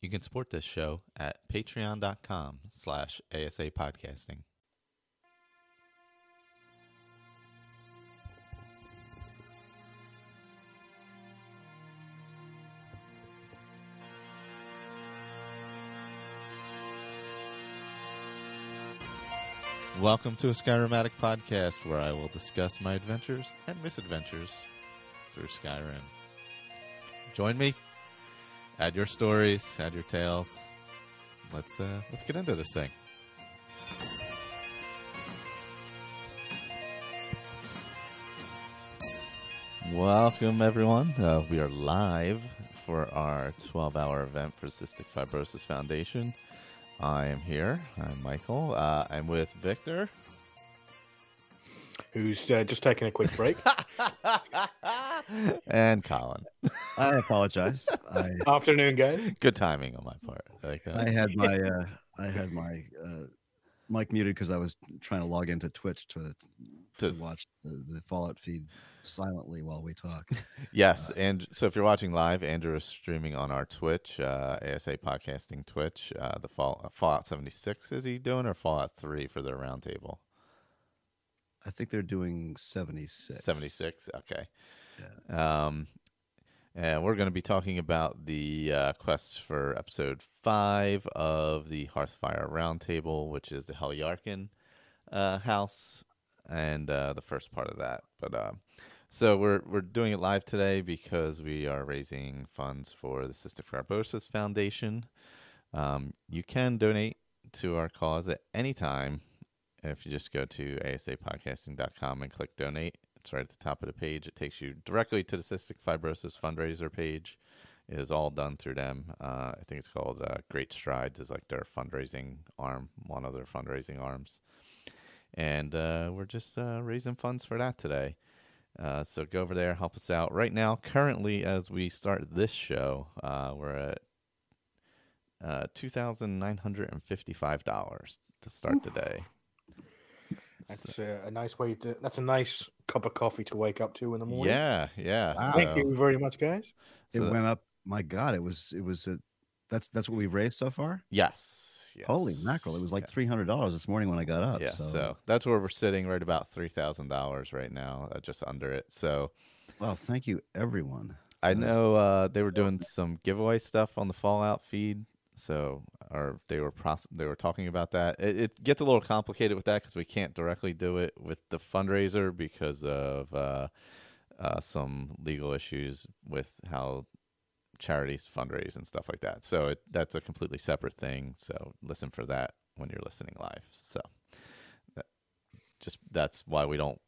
You can support this show at patreon.com/ASAPodcasting. Welcome to a Skyrim Addict podcast, where I will discuss my adventures and misadventures through Skyrim. Join me. Add your stories, add your tales. Let's get into this thing. Welcome, everyone. We are live for our 12-hour event for Cystic Fibrosis Foundation. I am here. I'm Michael. I'm with Victor, who's just taking a quick break, and Colin. I apologize. Afternoon, guys. Good timing on my part. I had my mic muted because I was trying to log into Twitch to watch the Fallout feed silently while we talk. Yes, and so if you're watching live, Andrew is streaming on our Twitch, ASAPodcasting Twitch. The Fallout 76 is he doing, or Fallout 3 for their roundtable? I think they're doing 76. 76, okay. Yeah. And we're going to be talking about the quests for episode 5 of the Hearthfire Roundtable, which is the Heliarchan house, and the first part of that. But so we're doing it live today because we are raising funds for the Cystic Fibrosis Foundation. You can donate to our cause at any time if you just go to asapodcasting.com and click donate. It's right at the top of the page. It takes you directly to the Cystic Fibrosis fundraiser page. It is all done through them. I think it's called Great Strides is like their fundraising arm, one of their fundraising arms. And we're just raising funds for that today. So go over there, help us out. Right now, currently, as we start this show, we're at $2,955 to start the day. That's a nice way to. That's a nice cup of coffee to wake up to in the morning. Yeah. Wow. Thank you very much, guys. It went up. My God, it was. That's what we've raised so far. Yes. Holy mackerel! It was like $300 this morning when I got up. Yeah. So, so that's where we're sitting, right about $3,000 right now, just under it. So, well, thank you, everyone. I know they were doing some giveaway stuff on the Fallout feed. So, they were talking about that. It gets a little complicated with that because we can't directly do it with the fundraiser because of some legal issues with how charities fundraise and stuff like that. So that's a completely separate thing. So listen for that when you're listening live. So that's why we don't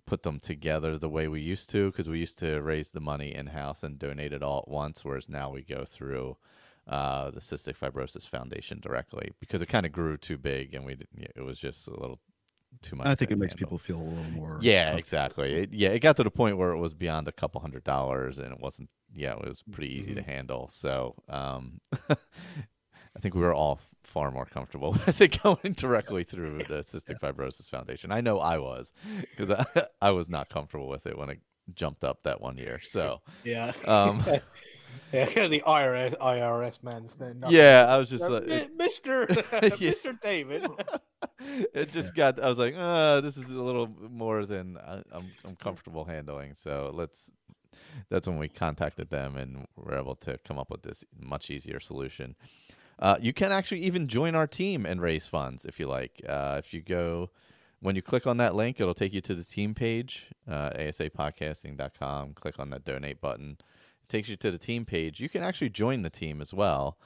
put them together the way we used to, because we used to raise the money in-house and donate it all at once, whereas now we go through the Cystic Fibrosis Foundation directly because it kind of grew too big and it was just a little too much. I think it makes people feel a little more. Yeah, exactly. It got to the point where it was beyond a couple $100 and it wasn't. Yeah, it was pretty easy to handle. So I think we were all far more comfortable with it going directly through the Cystic Fibrosis Foundation. I know I was, because I was not comfortable with it when it jumped up that one year. So yeah. Yeah, the IRS man. Yeah, I was just like, Mr. David. It just got. I was like, this is a little more than I'm comfortable handling. So that's when we contacted them and were able to come up with this much easier solution. You can actually even join our team and raise funds if you like. If you go, when you click on that link, it'll take you to the team page, asapodcasting.com. Click on that donate button. Takes you to the team page. You can actually join the team as well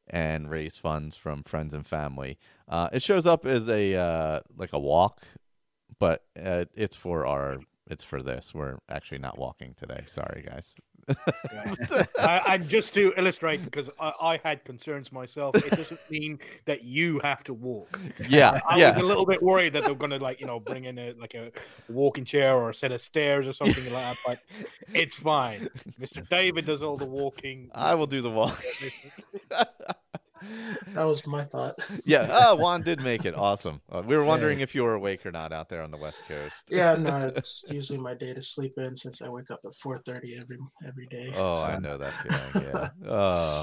and raise funds from friends and family. It shows up as a like a walk, but it's for this. We're actually not walking today. Sorry, guys. I just to illustrate, because I had concerns myself. It doesn't mean that you have to walk. Yeah, I was a little bit worried that they're going to bring in a walking chair or a set of stairs or something like that. But it's fine. Mr. David does all the walking. I will do the walk. That was my thought. Yeah. Juan did make it. Awesome. We were wondering if you were awake or not out there on the West Coast. Yeah, no, it's usually my day to sleep in since I wake up at 4:30 every day. Oh, so. I know that feeling. Yeah.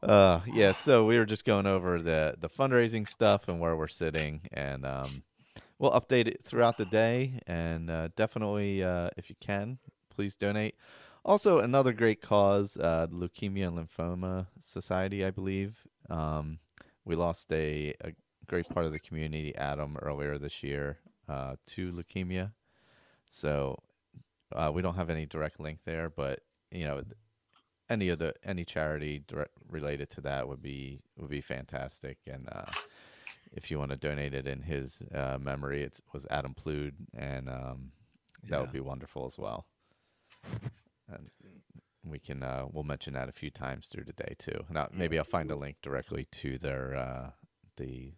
Yeah, so we were just going over the fundraising stuff and where we're sitting, and we'll update it throughout the day. And definitely, if you can, please donate. Also, another great cause, the Leukemia and Lymphoma Society, I believe. We lost a great part of the community, Adam, earlier this year to leukemia. So we don't have any direct link there, but you know, any charity related to that would be fantastic. And if you want to donate it in his memory, it was Adam Plude, and that would be wonderful as well. And we can we'll mention that a few times through the day too. Now maybe I'll find a link directly to their I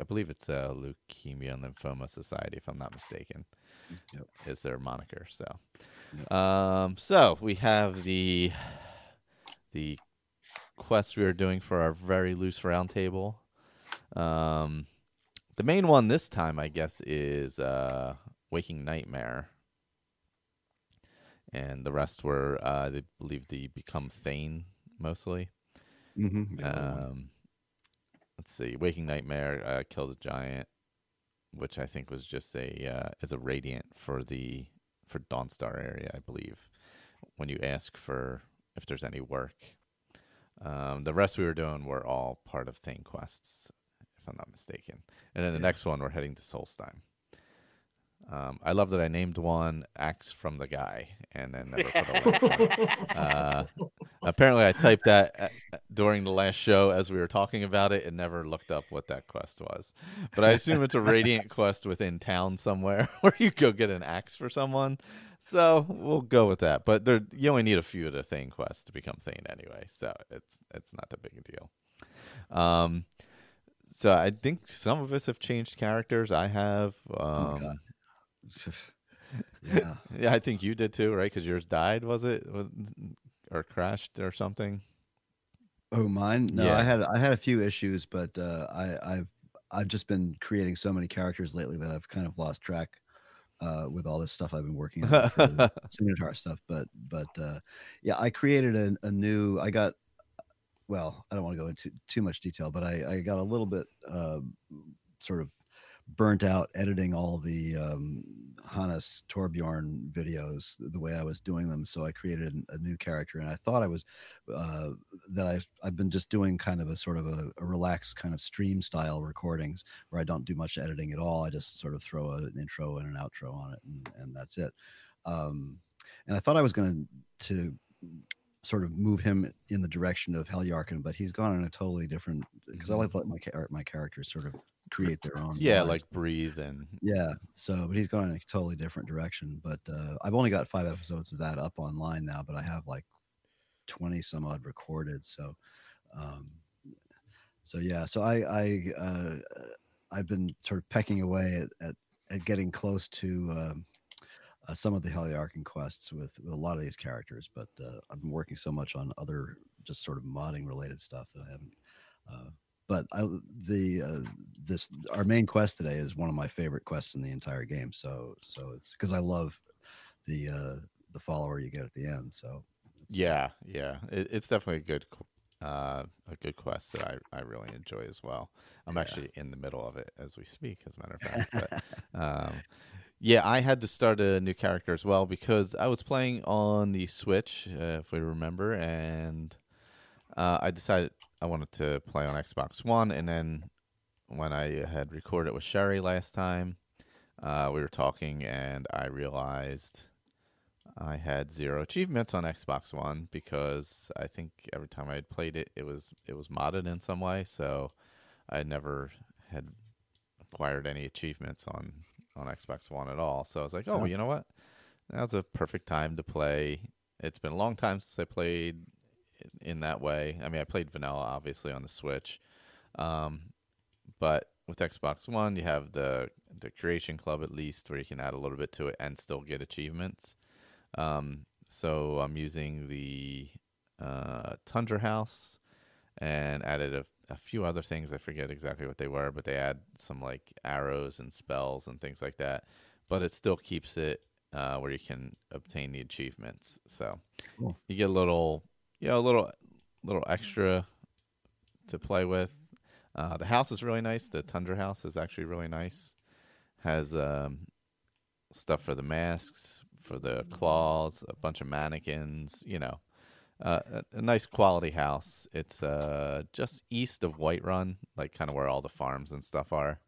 believe it's Leukemia and Lymphoma Society, if I'm not mistaken. Yep. Is their moniker. So Yep. so we have the quest we are doing for our very loose roundtable. The main one this time, I guess, is Waking Nightmare. And the rest were, they believe, the Become Thane, mostly. Let's see. Waking Nightmare, Kill the Giant, which I think was just as a radiant for Dawnstar area, I believe, when you ask for if there's any work. The rest we were doing were all part of Thane quests, if I'm not mistaken. And then the next one, we're heading to Solstheim. I love that I named one Axe from the Guy and then never put a link to it. Apparently I typed that during the last show as we were talking about it and never looked up what that quest was. But I assume it's a Radiant quest within town somewhere where you go get an axe for someone. So we'll go with that. But you only need a few of the Thane quests to become Thane anyway, so it's not that big a deal. So I think some of us have changed characters. I have. Yeah. Yeah, I think you did too, right? Because yours died, was it, or crashed or something? Oh, mine? No, Yeah. I had a few issues, but I've just been creating so many characters lately that I've kind of lost track with all this stuff I've been working on for the Signatar stuff. But yeah, I created a new. I got. Well, I don't want to go into too much detail, but I got a little bit sort of burnt out editing all the Hannes Torbjorn videos the way I was doing them. So I created a new character, and I thought I was that I've been just doing kind of a sort of a relaxed kind of stream style recordings where I don't do much editing at all. I just sort of throw an intro and an outro on it, and that's it. And I thought I was going to sort of move him in the direction of Helyarkin, but he's gone in a totally different, because I like to let my characters sort of create their own lives. Like breathe and but he's gone in a totally different direction. But I've only got 5 episodes of that up online now, but I have like 20 some odd recorded. So I've been sort of pecking away at getting close to some of the Helyarkin quests with a lot of these characters, but I've been working so much on other just sort of modding related stuff that I haven't. But our main quest today is one of my favorite quests in the entire game. So it's because I love the follower you get at the end. So it's definitely a good quest that I really enjoy as well. I'm actually in the middle of it as we speak, as a matter of fact. But I had to start a new character as well because I was playing on the Switch, if we remember, and I decided I wanted to play on Xbox One. And then when I had recorded with Sherry last time, we were talking, and I realized I had 0 achievements on Xbox One because I think every time I had played it, it was modded in some way. So I never had acquired any achievements on Xbox One at all. So I was like, oh, well, you know what? Now's a perfect time to play. It's been a long time since I played in that way. I mean, I played vanilla, obviously, on the Switch. But with Xbox One, you have the Creation Club, at least, where you can add a little bit to it and still get achievements. So I'm using the Tundra House and added a few other things. I forget exactly what they were, but they add some like arrows and spells and things like that. But it still keeps it where you can obtain the achievements. So cool. You get a little little extra to play with. The house is really nice. The Tundra house is actually really nice. Has stuff for the masks, for the claws, a bunch of mannequins. A nice quality house. It's just east of Whiterun, like kind of where all the farms and stuff are.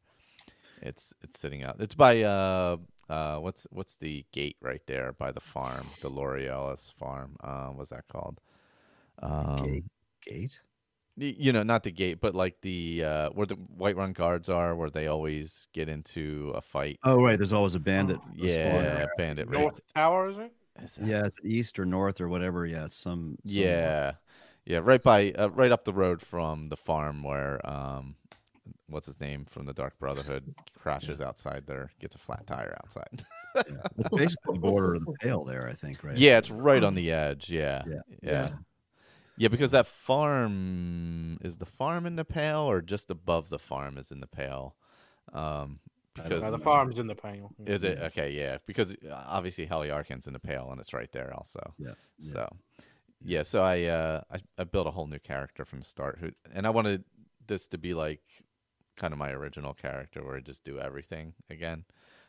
It's sitting out. It's by what's the gate right there by the farm, the L'Orealis farm. What's that called? Gate. Not the gate, but like the where the Whiterun guards are, where they always get into a fight. Oh, right. There's always a bandit. Yeah, bandit. North Tower, is it? Yeah, it's east or north or whatever. Yeah, it's some Yeah, right by right up the road from the farm where what's his name from the Dark Brotherhood crashes outside there, gets a flat tire outside. Yeah. It's basically the border of the Pale there, I think, right? Yeah, it's right on the edge. Yeah. Yeah, because that farm is the farm in the Pale, or just above the farm is in the Pale. Because the farm's in the Pale. is it okay? Yeah, because obviously Heliarchan's in the Pale, and it's right there also. Yeah. So I built a whole new character from the start, and I wanted this to be like kind of my original character, where I just do everything again.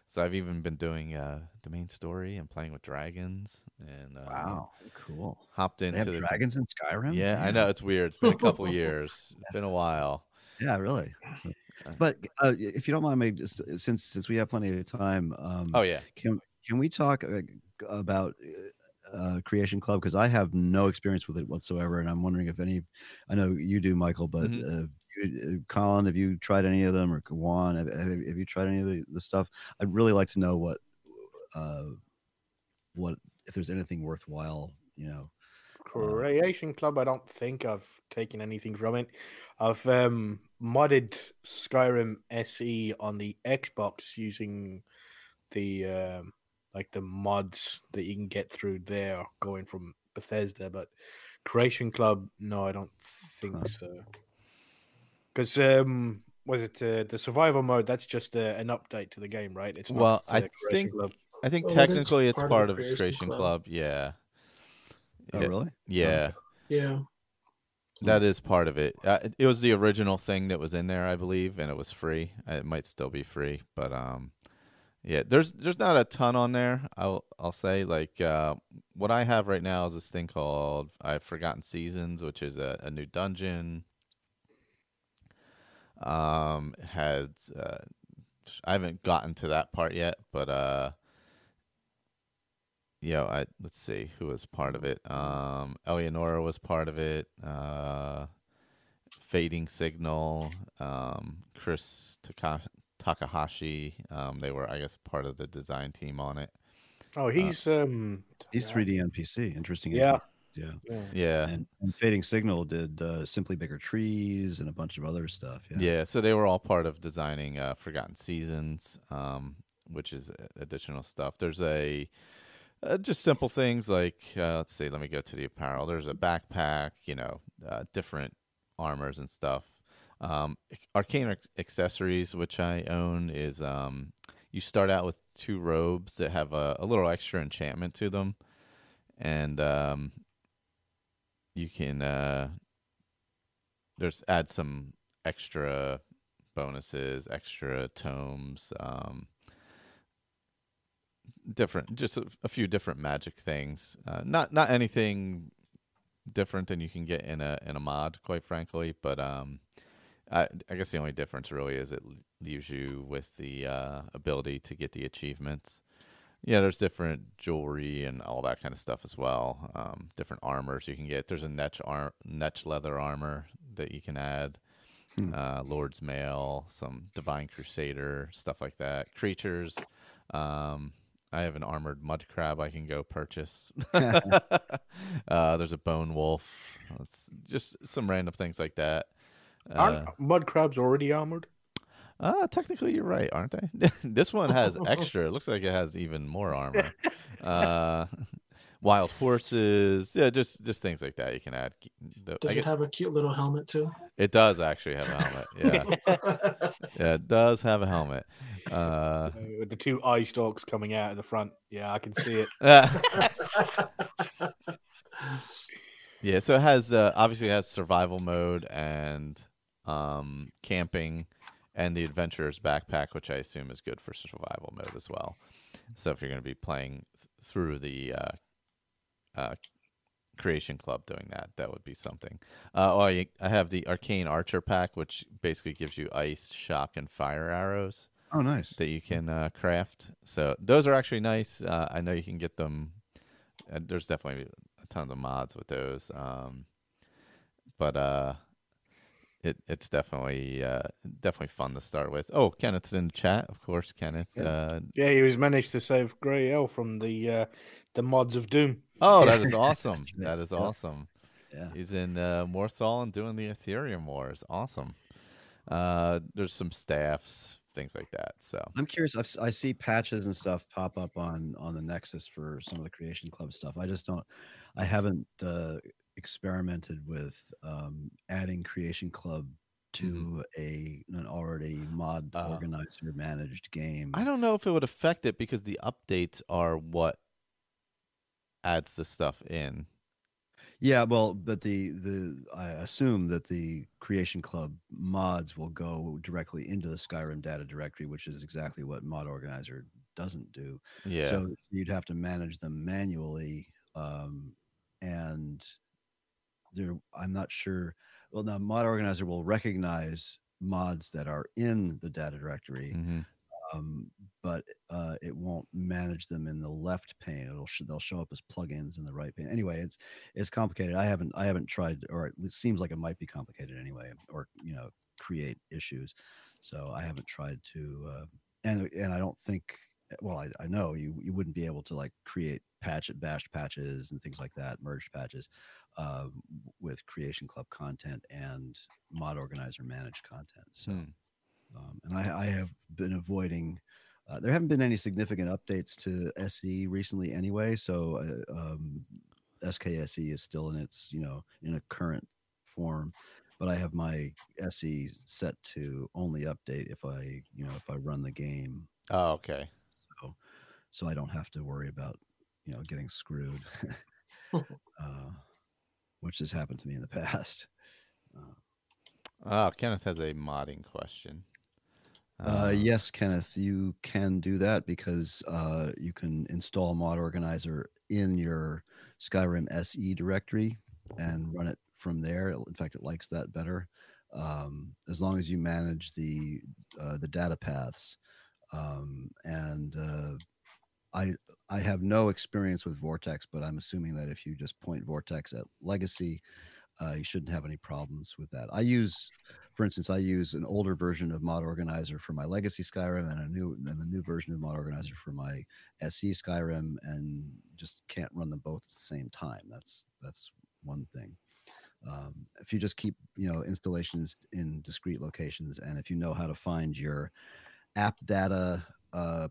So I've even been doing the main story and playing with dragons. And wow, cool. Hopped into they have dragons in Skyrim. Yeah, I know, it's weird. It's been a couple years. It's been a while. Yeah, really. But if you don't mind me, just since we have plenty of time, can we talk about Creation Club? Because I have no experience with it whatsoever, and I'm wondering if any. I know you do, Michael, but Colin, have you tried any of them, or Juan, have you tried any of the stuff? I'd really like to know what if there's anything worthwhile, Creation Club, I don't think I've taken anything from it. I've modded Skyrim SE on the Xbox using the the mods that you can get through there going from Bethesda, but Creation Club, no, I don't think so. Because was it the survival mode? That's just an update to the game, right? It's not I think Club. I think technically it's part of Creation Club. Yeah. Oh, really? Yeah. Yeah. That is part of it. It was the original thing that was in there, I believe, and it was free. It might still be free, but yeah, there's not a ton on there. I'll say, like, what I have right now is this thing called I've Forgotten Seasons, which is a new dungeon. I haven't gotten to that part yet, but let's see who was part of it. Eleonora was part of it. Fading Signal, Chris Takahashi. They were, I guess, part of the design team on it. Oh, he's 3D NPC. Interesting. Yeah. Yeah. And Fading Signal did Simply Bigger Trees and a bunch of other stuff. Yeah. So they were all part of designing Forgotten Seasons, which is additional stuff. There's just simple things like, let's see, let me go to the apparel. There's a backpack, different armors and stuff. Arcane accessories, which I own, is you start out with 2 robes that have a little extra enchantment to them. And you can add some extra bonuses, extra tomes, just a few different magic things. Not anything different than you can get in a mod, quite frankly. But I guess the only difference really is it leaves you with the ability to get the achievements. Yeah, there's different jewelry and all that kind of stuff as well. Different armors you can get. There's a Netch leather armor that you can add. Lord's Mail, some Divine Crusader, stuff like that. Creatures. I have an armored mud crab I can go purchase. There's a bone wolf. It's just some random things like that. Aren't mud crabs already armored? Technically, you're right, aren't they? This one has extra. It looks like it has even more armor. Wild horses. Yeah, just things like that you can add. Does it have a cute little helmet too? It does actually have a helmet. Yeah. Yeah, it does have a helmet. With the 2 eye stalks coming out of the front. Yeah, I can see it. Yeah, so it has obviously it has survival mode and camping, and the adventurer's backpack, which I assume is good for survival mode as well. So if you're going to be playing through the uh, Creation Club doing that, that would be something. I have the Arcane Archer pack, which basically gives you ice, shock, and fire arrows Oh, nice. that you can craft. So those are actually nice. I know you can get them. There's definitely a ton of mods with those. But it's definitely fun to start with. Oh, Kenneth's in the chat, of course. Kenneth. Yeah, he was managed to save Grey L from the mods of Doom. Oh, that is awesome. That is awesome. Yeah. He's in Morthal and doing the Ethereum Wars. Awesome. There's some staffs, things like that. So I'm curious. I see patches and stuff pop up on the Nexus for some of the Creation Club stuff. I haven't experimented with adding Creation Club to an already mod organizer managed game. I don't know if it would affect it because the updates are what adds the stuff in. Yeah, well, but I assume that the Creation Club mods will go directly into the Skyrim data directory, which is exactly what Mod Organizer doesn't do. Yeah. So you'd have to manage them manually, and I'm not sure. Well, now Mod Organizer will recognize mods that are in the data directory. But it won't manage them in the left pane. They'll show up as plugins in the right pane. Anyway, it's complicated. I haven't tried, or it seems like it might be complicated anyway, or create issues. So I haven't tried to, and I don't think. Well, I know you wouldn't be able to like create bashed patches and things like that, merged patches, with Creation Club content and Mod Organizer managed content. So. And I have been avoiding. There haven't been any significant updates to SE recently, anyway. So SKSE is still in its in a current form, but I have my SE set to only update if I run the game. Oh, okay. So I don't have to worry about getting screwed, which has happened to me in the past. Kenneth has a modding question. Yes, Kenneth, you can do that because you can install Mod Organizer in your Skyrim SE directory and run it from there. In fact, it likes that better, as long as you manage the data paths. I have no experience with Vortex, but I'm assuming that if you just point Vortex at Legacy, you shouldn't have any problems with that. For instance, I use an older version of Mod Organizer for my Legacy Skyrim and the new version of Mod Organizer for my SE Skyrim, and just can't run them both at the same time. That's one thing. If you just keep installations in discrete locations, and if you know how to find your app data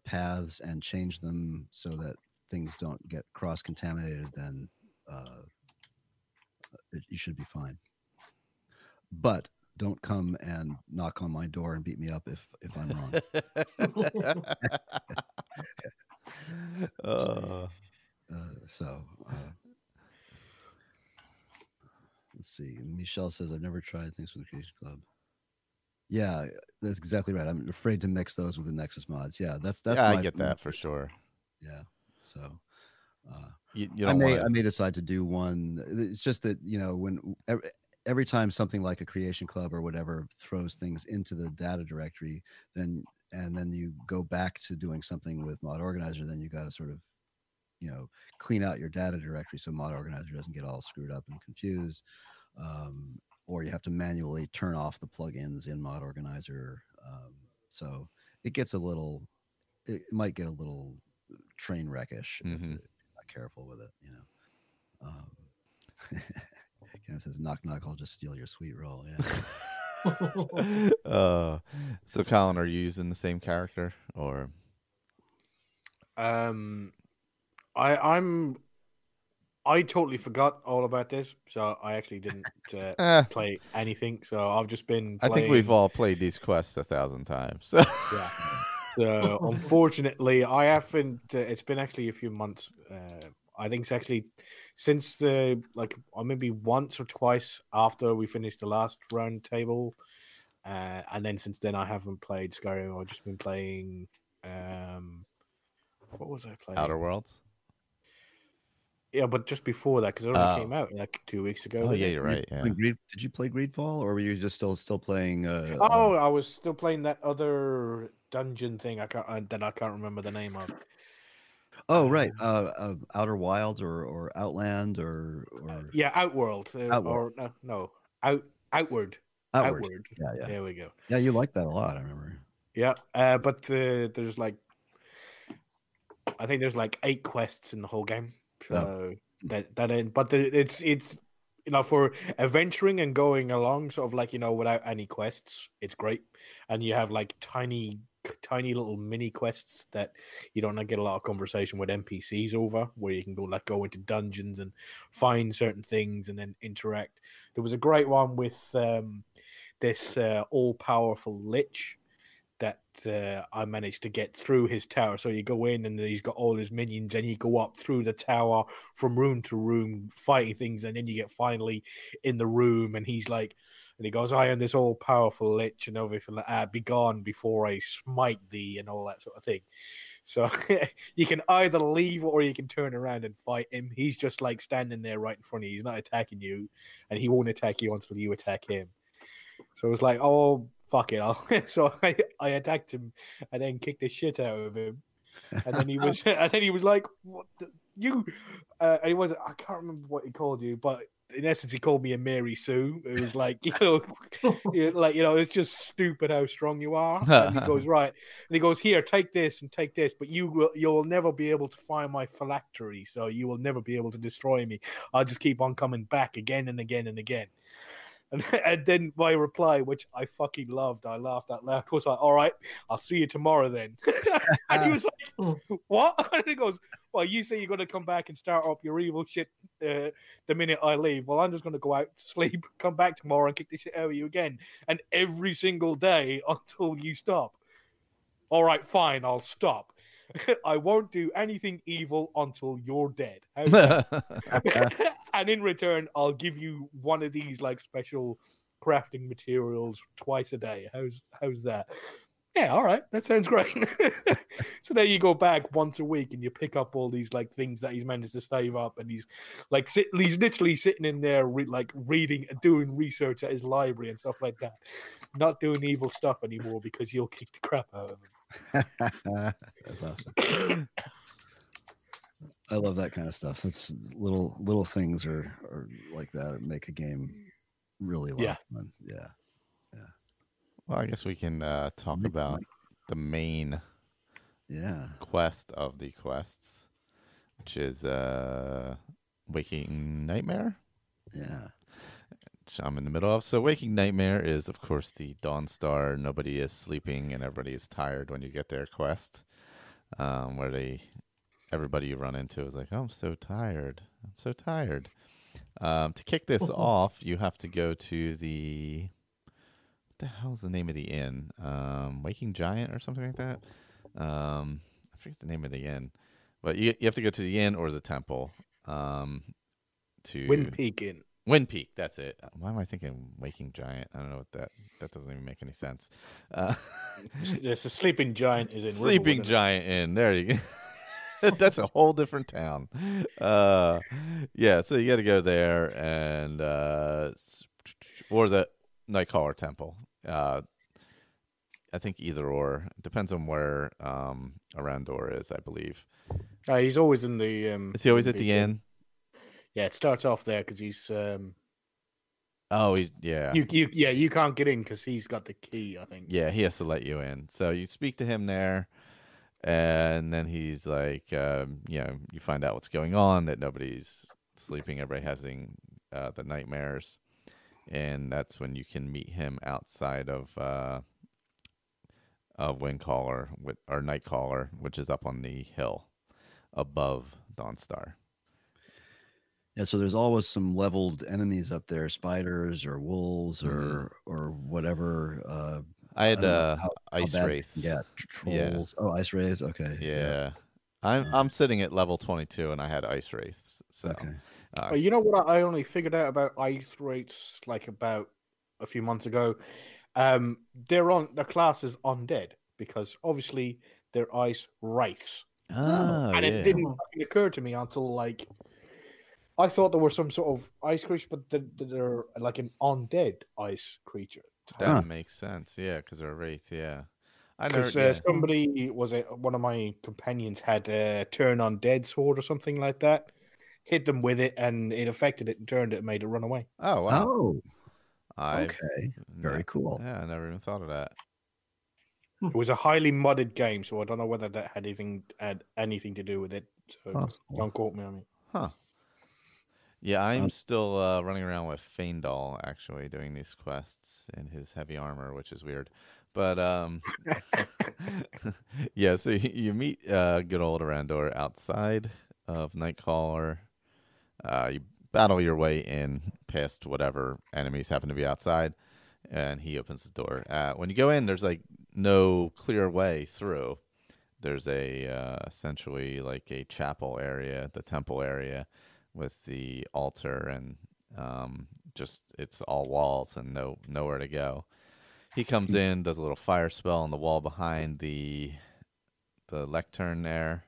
paths and change them so that things don't get cross-contaminated, then you should be fine. But don't come and knock on my door and beat me up if I'm wrong. Let's see. Michelle says, I've never tried things with the Creation Club. Yeah, that's exactly right. I'm afraid to mix those with the Nexus mods. Yeah, that's I get that for sure. Yeah. So you I may decide to do one. It's just that, when every time something like a Creation Club or whatever throws things into the data directory, then you go back to doing something with Mod Organizer, then you got to sort of, clean out your data directory so Mod Organizer doesn't get all screwed up and confused. Or you have to manually turn off the plugins in Mod Organizer. So it might get a little train wreckish if you're not careful with it, Ken says, knock, knock, I'll just steal your sweet roll. Yeah. So Colin, are you using the same character or? I totally forgot all about this, so I actually didn't play anything. So I've just been playing... I think we've all played these quests 1,000 times. So. Yeah. So unfortunately, I haven't. It's been actually a few months. I think it's actually since maybe once or twice after we finished the last round table, and then since then I haven't played Skyrim. I've just been playing. What was I playing? Outer Worlds. Yeah, but just before that, because it only came out like 2 weeks ago. Oh yeah, you're right. Yeah. Did you play Greedfall, or were you just still playing? I was still playing that other dungeon thing. I can't remember the name of. Oh right, Outer Wilds or Outland or yeah, Outworld. Outworld. Or no, Outward. Outward. Yeah. There we go. Yeah, you liked that a lot. I remember. Yeah, but there's I think there's 8 quests in the whole game. So it's for adventuring and going along, sort of without any quests, it's great. And you have tiny little mini quests that you don't get a lot of conversation with NPCs over, where you can go into dungeons and find certain things and then interact. There was a great one with this all-powerful lich that I managed to get through his tower. So you go in and he's got all his minions and you go up through the tower from room to room fighting things, and then you get finally in the room and he's and he goes, I am this all-powerful lich and everything like that, be gone before I smite thee and all that sort of thing. So you can either leave or you can turn around and fight him. He's just standing there right in front of you. He's not attacking you, and he won't attack you until you attack him. So it's oh, fuck it. So I attacked him and then kicked the shit out of him. And then he was like, what you? And he was, I can't remember what he called you, but in essence, he called me a Mary Sue. It was it's just stupid how strong you are. And he goes, right. And he goes, here, take this and take this, but you'll never be able to find my phylactery, so you will never be able to destroy me. I'll just keep on coming back again and again and again. And then my reply, which I fucking loved, I laughed out loud, was all right, I'll see you tomorrow then. And he was like, what? And he goes, well, you say you're going to come back and start up your evil shit the minute I leave. Well, I'm just going to go out, sleep, come back tomorrow and kick the shit out of you again. And every single day until you stop. All right, fine, I'll stop. I won't do anything evil until you're dead. How's that? And in return, I'll give you one of these special crafting materials twice a day. How's that? Yeah, all right, that sounds great. So there you go back once a week, and you pick up all these things that he's managed to save up, and he's he's literally sitting in there reading, doing research at his library and stuff like that. Not doing evil stuff anymore because you'll kick the crap out of him. That's awesome. I love that kind of stuff. That's little things are like that make a game really a lot of fun. Yeah. Well, I guess we can talk about the main quest of the quests, which is Waking Nightmare. Yeah. Which I'm in the middle of. So Waking Nightmare is, of course, the Dawn Star, nobody is sleeping and everybody is tired when you get their quest, where everybody you run into is like, oh, I'm so tired. I'm so tired. To kick this off, you have to go to the... What the hell's the name of the inn? Waking Giant or something like that? I forget the name of the inn. But you have to go to the inn or the temple. To Wind Peak Inn. Wind Peak, that's it. Why am I thinking Waking Giant? I don't know what that doesn't even make any sense. It's a Sleeping Giant is in Sleeping Giant Inn. There you go. That's a whole different town. Yeah, so you got to go there and or the Nightcaller Temple. I think either or. It depends on where Arandor is, I believe. He's always in the... is he always at the inn? Yeah, it starts off there because he's... yeah. You can't get in because he's got the key, I think. Yeah, he has to let you in. So you speak to him there, and then he's like, you find out what's going on, that nobody's sleeping, everybody having the nightmares. And that's when you can meet him outside of Windcaller or Nightcaller, which is up on the hill above Dawnstar. Yeah, so there's always some leveled enemies up there, spiders or wolves or whatever. I had ice wraiths. Yeah, trolls. Yeah. Oh, ice wraiths. Okay. Yeah. I'm sitting at level 22, and I had ice wraiths. So, Okay. Well, you know what I only figured out about ice wraiths like about a few months ago? Their class is undead because obviously they're ice wraiths. oh And it yeah, didn't fucking occur to me until like I thought there were some sort of ice creature, but they're like an undead ice creature. that makes sense. Yeah, because they're a wraith. Yeah, I never. Because Yeah. somebody one of my companions had a turn undead sword or something like that. Hit them with it, and it affected it and turned it and made it run away. Oh wow. Oh, I okay. Very cool. Yeah, I never even thought of that. It was a highly modded game, so I don't know whether that had anything to do with it. So Possible. don't quote me on it. Huh. Yeah, I'm still running around with Feindal, actually, doing these quests in his heavy armor, which is weird. But, yeah, so you meet good old Arandor outside of Nightcaller. You battle your way in past whatever enemies happen to be outside, and he opens the door. When you go in, there's, like, no clear way through. There's essentially like a chapel area, the temple area, with the altar and just it's all walls and nowhere to go. He comes in, does a little fire spell on the wall behind the lectern there,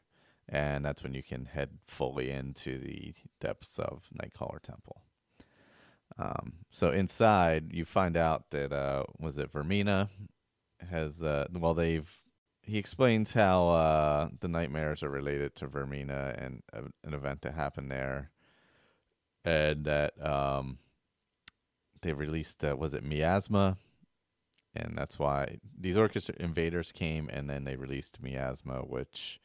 and that's when you can head fully into the depths of Nightcaller Temple. So inside, you find out that was it Vermina has he explains how the nightmares are related to Vermina and an event that happened there, and that they released was it Miasma, and that's why these Orcish invaders came, and then they released Miasma, which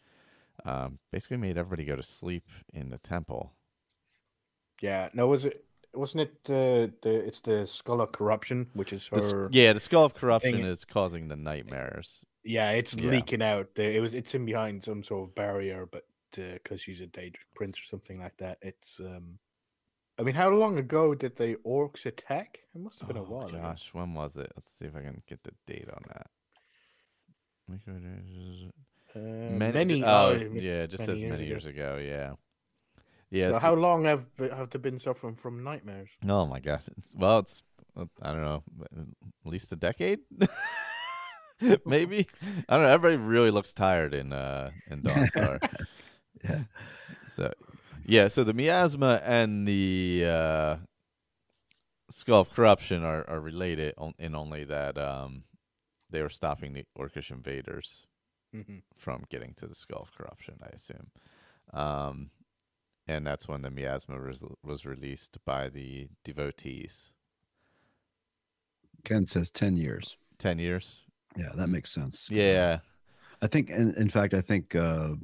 basically made everybody go to sleep in the temple. Yeah, no, wasn't it it's the Skull of Corruption, which is her. The Skull of Corruption is causing the nightmares. Yeah, it's leaking out. It's in behind some sort of barrier, but because she's a dangerous prince or something like that, it's. I mean, how long ago did the orcs attack? It must have been a while. Gosh, when was it? Let's see if I can get the date on that. It just says many years ago. Yeah. Yeah. So how long have they been suffering from nightmares? Oh my gosh! It's I don't know, at least a decade. Maybe I don't know. Everybody really looks tired in Dawnstar. Yeah. So the Miasma and the Skull of Corruption are related in only that they were stopping the Orcish invaders from getting to the Skull of Corruption, I assume. And that's when the Miasma was released by the devotees. Ken says 10 years. 10 years? Yeah, that makes sense. Yeah. I think, in fact, Arander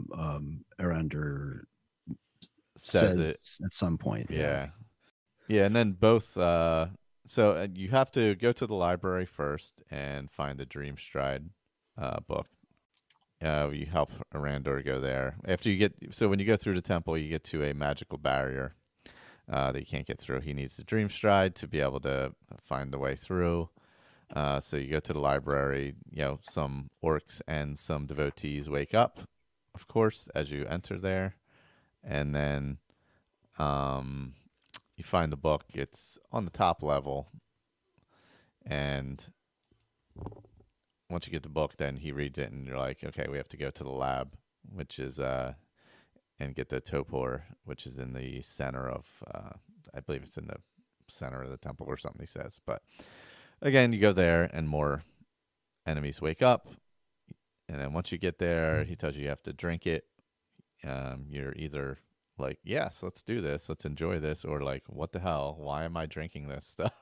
says it at some point. Yeah. Yeah, and then both... So you have to go to the library first and find the Dreamstride book. You help Arandor go there. When you go through the temple, you get to a magical barrier that you can't get through. He needs the Dreamstride to be able to find the way through. So you go to the library. Some orcs and some devotees wake up, of course, as you enter there, and then you find the book. It's on the top level, and once you get the book, then he reads it, and you're like, okay, we have to go to the lab, which is and get the Topor, which is in the center of, I believe it's in the center of the temple or something. He says, but again, you go there, and more enemies wake up, and then once you get there, he tells you have to drink it. You're either like, yes, let's do this, let's enjoy this, or like, what the hell? Why am I drinking this stuff?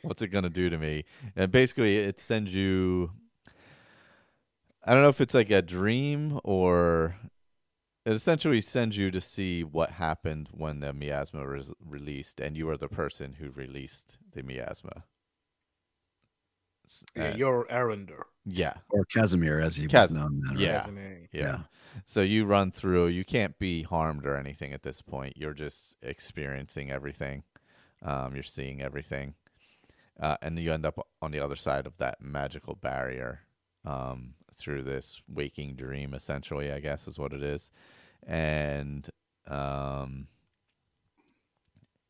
What's it gonna do to me? And basically it sends you, I don't know if it's like a dream, or it essentially sends you to see what happened when the miasma was released, and you are the person who released the miasma. You're Arandor. Yeah. Or Casimir, as he was known. Yeah. So you run through. You can't be harmed or anything at this point. You're just experiencing everything. You're seeing everything. And you end up on the other side of that magical barrier. through this waking dream, essentially, I guess is what it is. And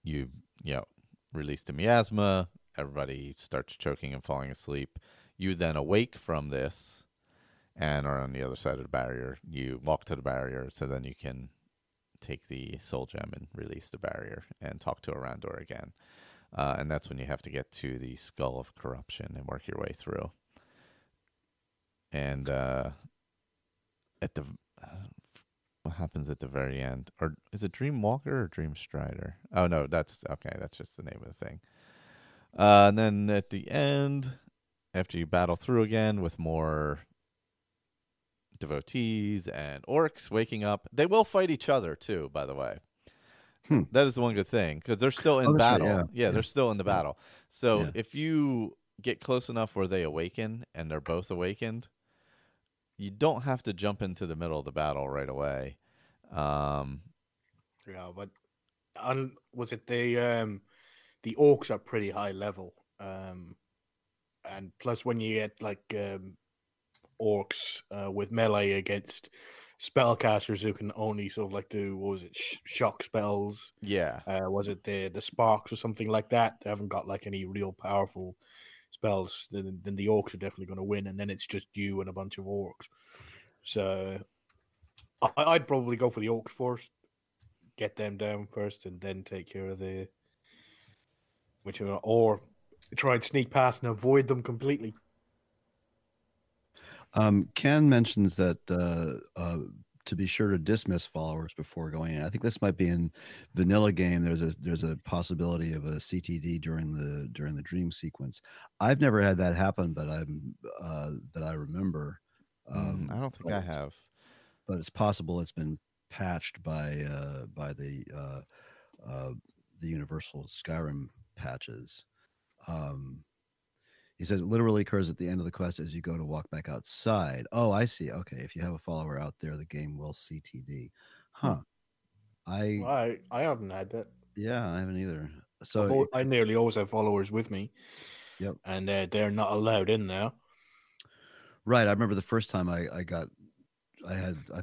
you release the miasma, everybody starts choking and falling asleep. You then awake from this and are on the other side of the barrier. You walk to the barrier, so then you can take the soul gem and release the barrier and talk to a Roundor again. And that's when you have to get to the Skull of Corruption and work your way through. And at the what happens at the very end? Or is it Dreamwalker or Dreamstrider? Oh no, that's okay. That's just the name of the thing. And then at the end, after you battle through again with more devotees and orcs waking up, they will fight each other too, by the way. That is the one good thing, because they're still in battle. Right, yeah, they're still in the battle. So if you get close enough where they awaken and they're both awakened, you don't have to jump into the middle of the battle right away. Yeah, but was it the orcs are pretty high level, and plus when you get like orcs with melee against spellcasters who can only sort of like do, what was it, shock spells? Yeah. Was it the sparks or something like that? They haven't got like any real powerful spells. Then the orcs are definitely going to win, and then it's just you and a bunch of orcs. So I'd probably go for the orcs first, get them down first, and then take care of the whichever, or try and sneak past and avoid them completely. Ken mentions that to be sure to dismiss followers before going in. I think this might be in vanilla game. There's a possibility of a CTD during the dream sequence. I've never had that happen, but that I remember. I don't think I have, but it's possible it's been patched by the universal Skyrim patches. He says it literally occurs at the end of the quest as you go to walk back outside. Oh, I see. Okay, if you have a follower out there, the game will CTD. Huh. I haven't had that. Yeah, I haven't either. So I nearly always have followers with me. Yep. And they're not allowed in now. Right. I remember the first time I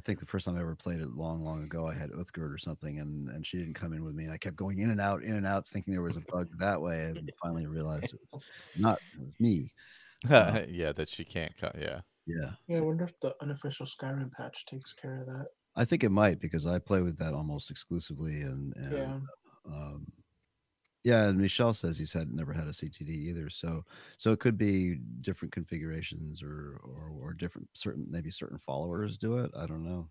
think the first time I ever played it long ago, I had Uthgerd or something, and she didn't come in with me, and I kept going in and out, thinking there was a bug that way, and finally realized it was me. That she can't cut. Yeah. I wonder if the unofficial Skyrim patch takes care of that. I think it might, because I play with that almost exclusively, and and Michelle says he's never had a CTD either. So it could be different configurations or different certain followers do it. I don't know.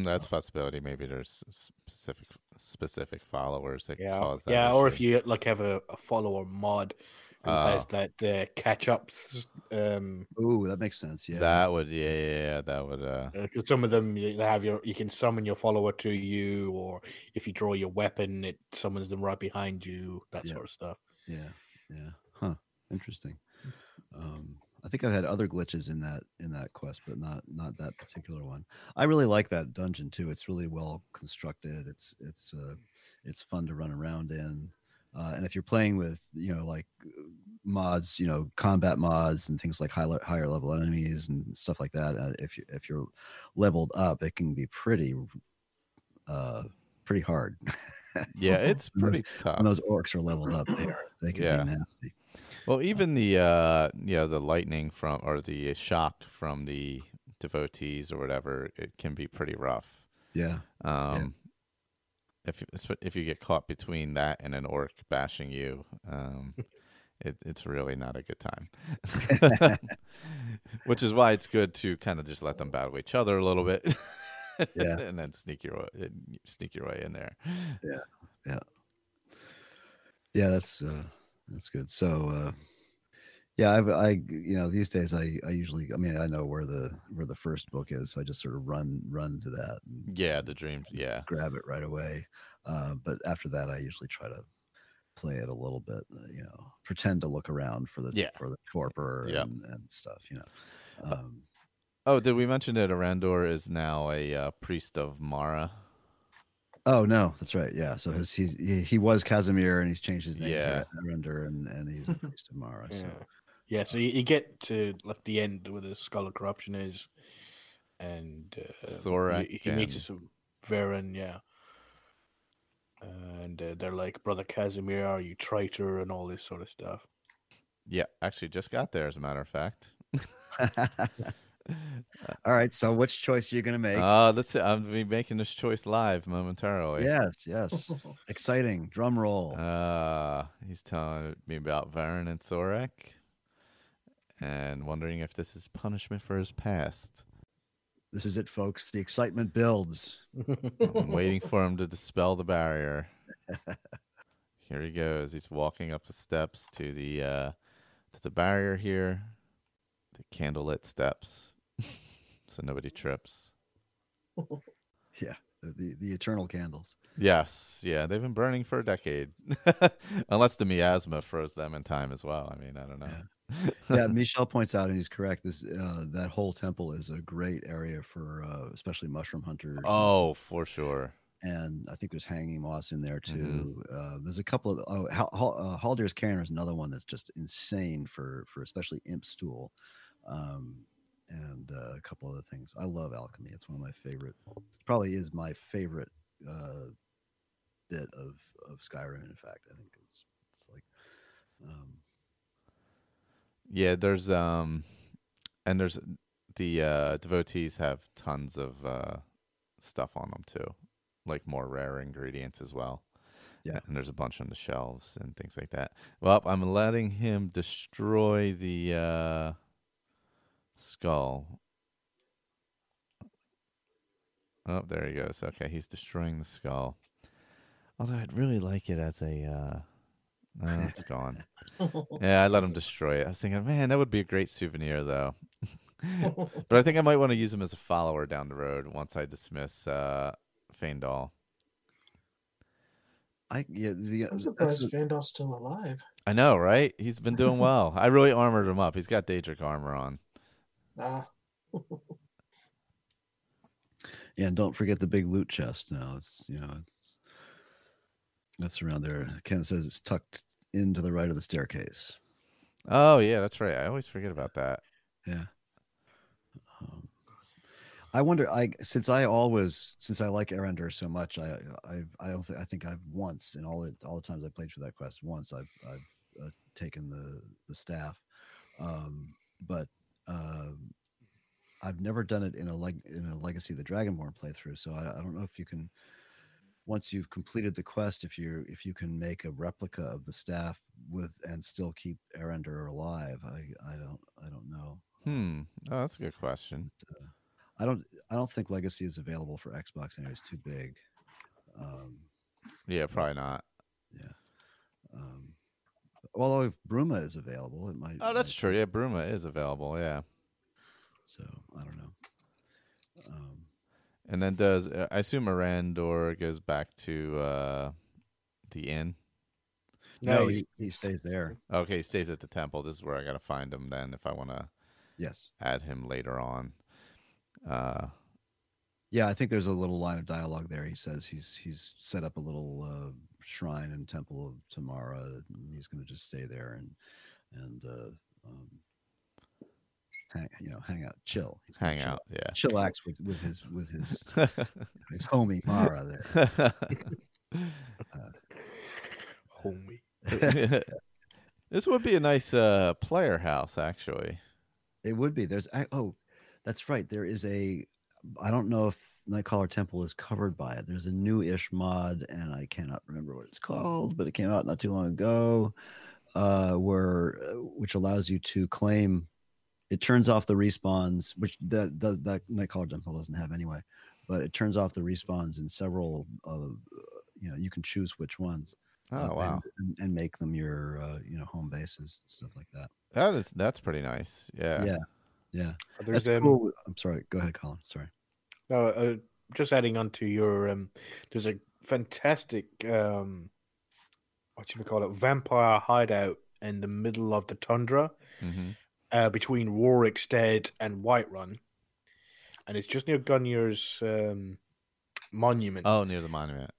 That's a possibility. Maybe there's specific followers that cause that. Yeah, issue. or if you like have a follower mod who has that catch ups. Oh, that makes sense. Yeah, that would. That would. Because some of them you can summon your follower to you, or if you draw your weapon, it summons them right behind you. That sort of stuff. Yeah. Huh. Interesting. I think I've had other glitches in that quest, but not that particular one. I really like that dungeon too. It's really well constructed. It's fun to run around in. And if you're playing with, like mods, combat mods and things like higher level enemies and stuff like that, if you're leveled up, it can be pretty hard. Yeah, it's pretty tough. When those orcs are leveled up, they can be nasty. Well, even the lightning or the shock from the devotees or whatever, it can be pretty rough. Yeah. If you get caught between that and an orc bashing you, it's really not a good time. Which is why it's good to kind of just let them battle each other a little bit, and then sneak your way in there. Yeah. That's good. So, I these days I usually, I know where the first book is, so I just sort of run to that. And, the dreams. Yeah. Grab it right away. But after that, I usually try to play it a little bit, pretend to look around for the torpor and stuff, did we mention that Arandor is now a priest of Mara? Oh no, that's right. Yeah, so he was Casimir, and he's changed his name to Arandor, and he's a priest of Mara. So. Yeah, so you get to like the end where the Skull of Corruption is, and Thorek he meets Varen, yeah, and they're like, "Brother Casimir, are you traitor?" and all this sort of stuff. Yeah, actually just got there, as a matter of fact. All right, so which choice are you going to make? Let's see. I'm be making this choice live momentarily. Yes. Exciting. Drum roll. He's telling me about Varen and Thorek, and wondering if this is punishment for his past. This is it, folks. The excitement builds. I'm waiting for him to dispel the barrier. Here he goes. He's walking up the steps to the barrier here. The candlelit steps, so nobody trips. Yeah, the eternal candles. Yes, yeah, they've been burning for a decade, unless the miasma froze them in time as well. I mean, I don't know. Yeah, Michel points out, and he's correct. This that whole temple is a great area for especially mushroom hunters. Oh, for sure. And I think there's hanging moss in there too. There's a couple of Haldir's Cairn is another one that's just insane for especially imp stool, and a couple other things. I love alchemy. It's one of my favorite. Probably is my favorite bit of Skyrim. In fact, I think it's like. Yeah, there's and there's the devotees have tons of stuff on them too, like more rare ingredients as well. Yeah, and there's a bunch on the shelves and things like that. Well, I'm letting him destroy the skull. Oh, there he goes. Okay, he's destroying the skull. Although I'd really like it as a no, it's gone. Yeah, I let him destroy it. I was thinking, man, that would be a great souvenir, though. But I think I might want to use him as a follower down the road once I dismiss Faendal. I'm surprised Faendal's still alive. I know, right? He's been doing well. I really armored him up. He's got Daedric armor on. Yeah, and don't forget the big loot chest. Now that's around there. Ken says it's tucked into the right of the staircase. Oh yeah, that's right. I always forget about that. Yeah. I wonder. Since I like Erender so much, I think I've once in all the times I played for that quest, once I've taken the staff, but I've never done it in a Legacy of the Dragonborn playthrough. So I don't know if you can. Once you've completed the quest, if you can make a replica of the staff and still keep Erender alive, I don't know. Oh, that's a good question. I don't think Legacy is available for Xbox, and it's too big. Yeah, probably not. Yeah. Although if Bruma is available, it might. Oh, that's true. Yeah, Bruma is available. Yeah. So I don't know. And then I assume Arandor goes back to the inn? No, he stays there. Okay, he stays at the temple. This is where I got to find him then if I want to add him later on. Yeah, I think there's a little line of dialogue there. He says he's set up a little shrine and temple of Tamara, and he's going to just stay there and hang out, chill. Hang out, yeah. Chillax with his his homie Mara there. Homie. This would be a nice player house, actually. It would be. That's right. There is I don't know if Nightcaller Temple is covered by it. There's a new-ish mod, and I cannot remember what it's called, but it came out not too long ago, which allows you to claim. It turns off the respawns, which that Nightcaller Temple doesn't have anyway, but it turns off the respawns in several. You can choose which ones. Oh wow! And make them your home bases, stuff like that. That's pretty nice. Yeah. Yeah. There's cool. I'm sorry. Go ahead, Colin. Sorry. No, just adding on to your there's a fantastic what should we call it, vampire hideout in the middle of the tundra, between Rorikstead and Whiterun, and it's just near Gunnar's monument. Oh, near the monument.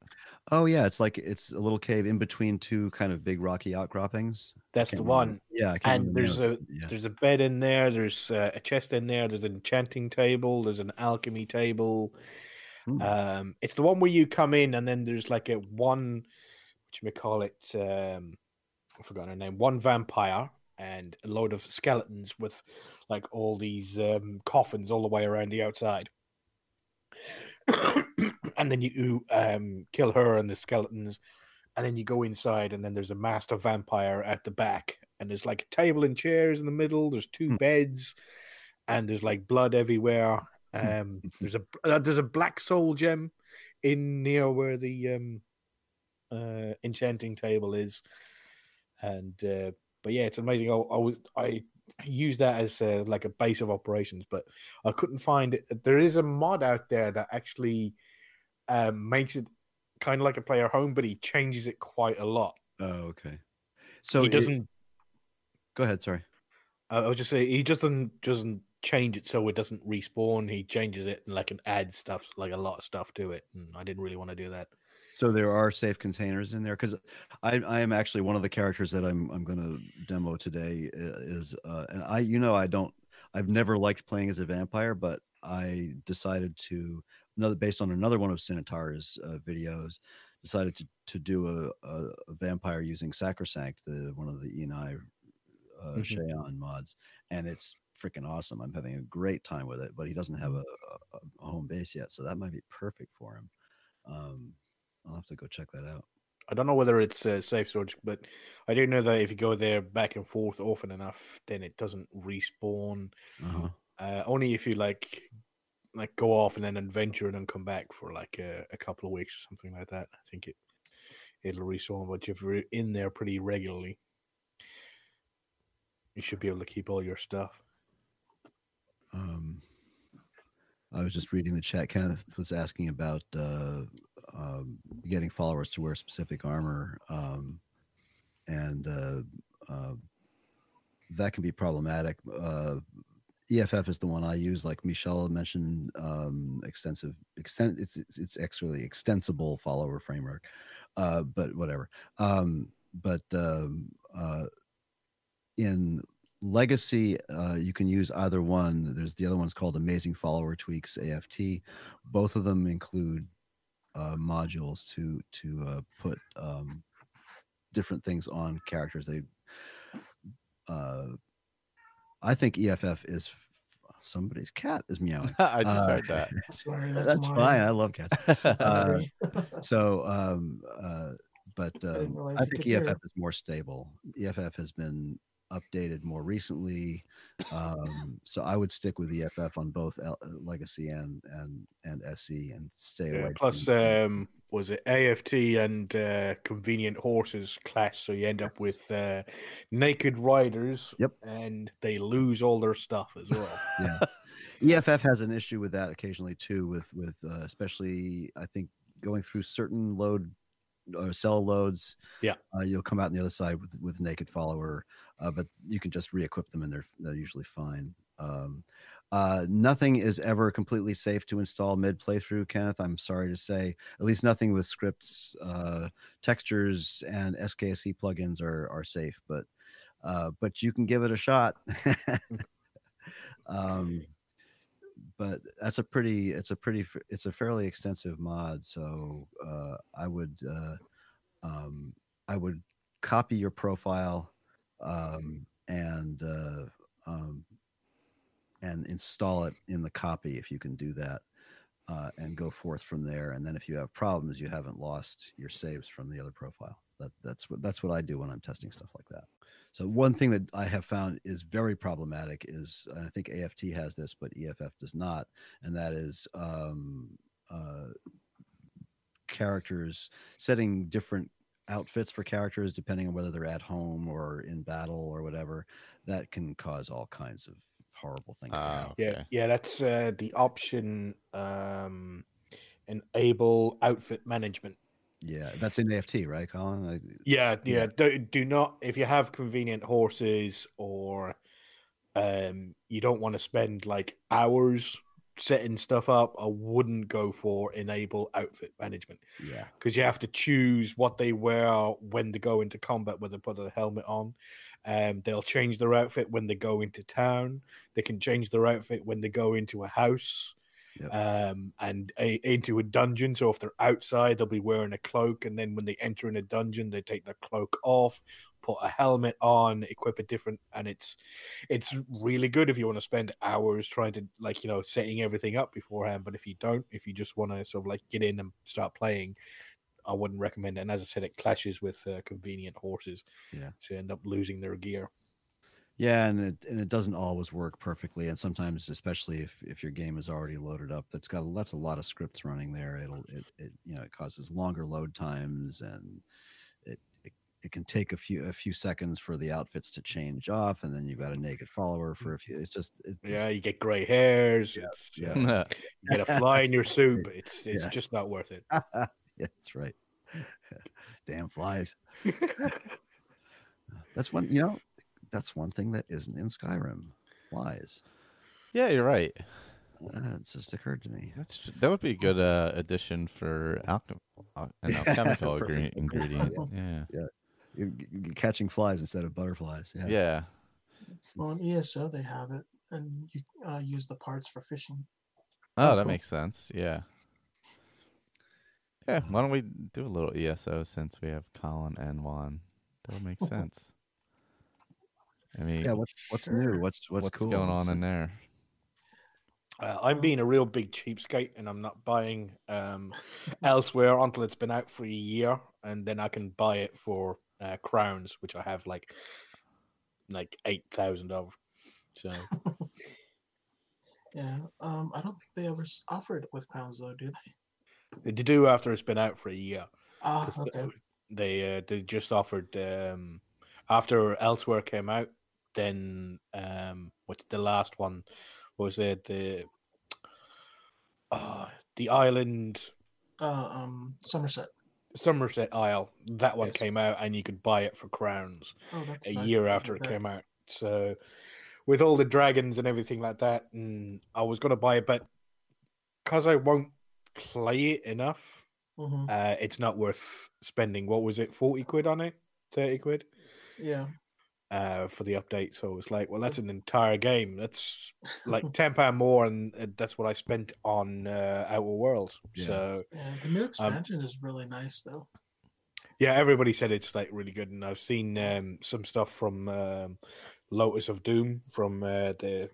Oh yeah, it's like it's a little cave in between two kind of big rocky outcroppings. That's the one. Yeah, I can't And remember. Yeah. there's a bed in there. There's a chest in there. There's an enchanting table. There's an alchemy table. It's the one where you come in and then there's like a one, I forgot her name. One vampire and a load of skeletons with like all these coffins all the way around the outside. And then you kill her and the skeletons, and then you go inside, and then there's a master vampire at the back, and there's like a table and chairs in the middle. There's two beds, and there's like blood everywhere. There's a black soul gem in near where the enchanting table is, and but yeah, it's amazing. I use that as like a base of operations, but I couldn't find it. There is a mod out there that actually makes it kind of like a player home, but he changes it quite a lot. Oh, okay. So he doesn't. Go ahead. Sorry. I was just saying he doesn't change it so it doesn't respawn. He changes it and like and adds stuff, like a lot of stuff to it. And I didn't really want to do that. So there are safe containers in there, because I am actually one of the characters that I'm going to demo today is and I've never liked playing as a vampire, but I decided to based on another one of Sinitar's videos, decided to do a vampire using Sacrosanct, one of the Enei Shayon mods, and it's freaking awesome. I'm having a great time with it, but he doesn't have a home base yet, so that might be perfect for him. I'll have to go check that out. I don't know whether it's safe storage, but I do know that if you go there back and forth often enough, then it doesn't respawn. Only if you like go off and then adventure and then come back for like a couple of weeks or something like that. I think it'll respawn, but if you're in there pretty regularly, you should be able to keep all your stuff. I was just reading the chat. Kenneth was asking about getting followers to wear specific armor, and that can be problematic. EFF is the one I use, like Michelle mentioned. It's actually extensible follower framework, but whatever. In Legacy, you can use either one. There's the other one's called Amazing Follower Tweaks AFT. Both of them include modules to put different things on characters. I think EFF is somebody's cat is meowing. I just heard that. Sorry, that's fine. I love cats. But I think EFF is more stable. EFF has been updated more recently, so I would stick with EFF on both Legacy and SE and stay away. Plus, was it AFT and convenient horses clash? So you end up with naked riders. Yep, and they lose all their stuff as well. Yeah, EFF has an issue with that occasionally too. With especially, I think going through certain load or cell loads, you'll come out on the other side with naked follower, but you can just re-equip them and they're usually fine. Nothing is ever completely safe to install mid playthrough, Kenneth. I'm sorry to say, at least nothing with scripts, textures, and SKSE plugins are safe, but you can give it a shot. But it's a fairly extensive mod, so I would copy your profile and install it in the copy if you can do that, and go forth from there. And then if you have problems, you haven't lost your saves from the other profile. That's what I do when I'm testing stuff like that. So one thing that I have found is very problematic is, and I think AFT has this, but EFF does not, and that is characters setting different outfits for characters depending on whether they're at home or in battle or whatever. That can cause all kinds of horrible things. Yeah, that's the option enable outfit management. Yeah, that's in AFT, right, Colin? Yeah. Do not, if you have convenient horses or you don't want to spend like hours setting stuff up, I wouldn't go for enable outfit management. Yeah. Because you have to choose what they wear when they go into combat, when they put a helmet on. They'll change their outfit when they go into town. They can change their outfit when they go into a house. Yep. And into a dungeon. So if they're outside, they'll be wearing a cloak, and then when they enter in a dungeon, they take their cloak off, put a helmet on, equip it different, and it's really good if you want to spend hours trying to setting everything up beforehand. But if you don't, if you just want to sort of get in and start playing, I wouldn't recommend it. And as I said, it clashes with convenient horses. Yeah. To end up losing their gear. Yeah, and it doesn't always work perfectly, and sometimes, especially if your game is already loaded up, that's a lot of scripts running there. It causes longer load times, and it can take a few seconds for the outfits to change off, and then you've got a naked follower for a few. Yeah, you get gray hairs. Yeah, you get a fly in your soup. It's just not worth it. Yeah, that's right. Damn flies. That's one thing that isn't in Skyrim. Flies. Yeah, you're right. It's just occurred to me. That would be a good addition for an alchemical ingredient. Yeah. You're catching flies instead of butterflies. Yeah. Yeah. Well, in ESO they have it, and you use the parts for fishing. Oh, that makes sense. Yeah. Yeah. Why don't we do a little ESO since we have Colin and Juan? That would make sense. I mean, yeah. What's new? What's cool? Going on in there? I'm being a real big cheapskate, and I'm not buying elsewhere until it's been out for a year, and then I can buy it for crowns, which I have like 8,000 of. So yeah, I don't think they ever offered it with crowns though, do they? They do after it's been out for a year. Okay. They just offered after Elsewhere came out. Then what's the last one? Was it the island? Somerset Isle. That one came out, and you could buy it for crowns a year after it came out. So with all the dragons and everything like that, and I was going to buy it, but because I won't play it enough, it's not worth spending. What was it? 40 quid on it? 30 quid? Yeah. For the update. So it's like, well, that's an entire game. That's like £10 more, and that's what I spent on Outer Worlds. Yeah. So the new expansion is really nice, though. Yeah, everybody said it's really good, and I've seen some stuff from Lotus of Doom from the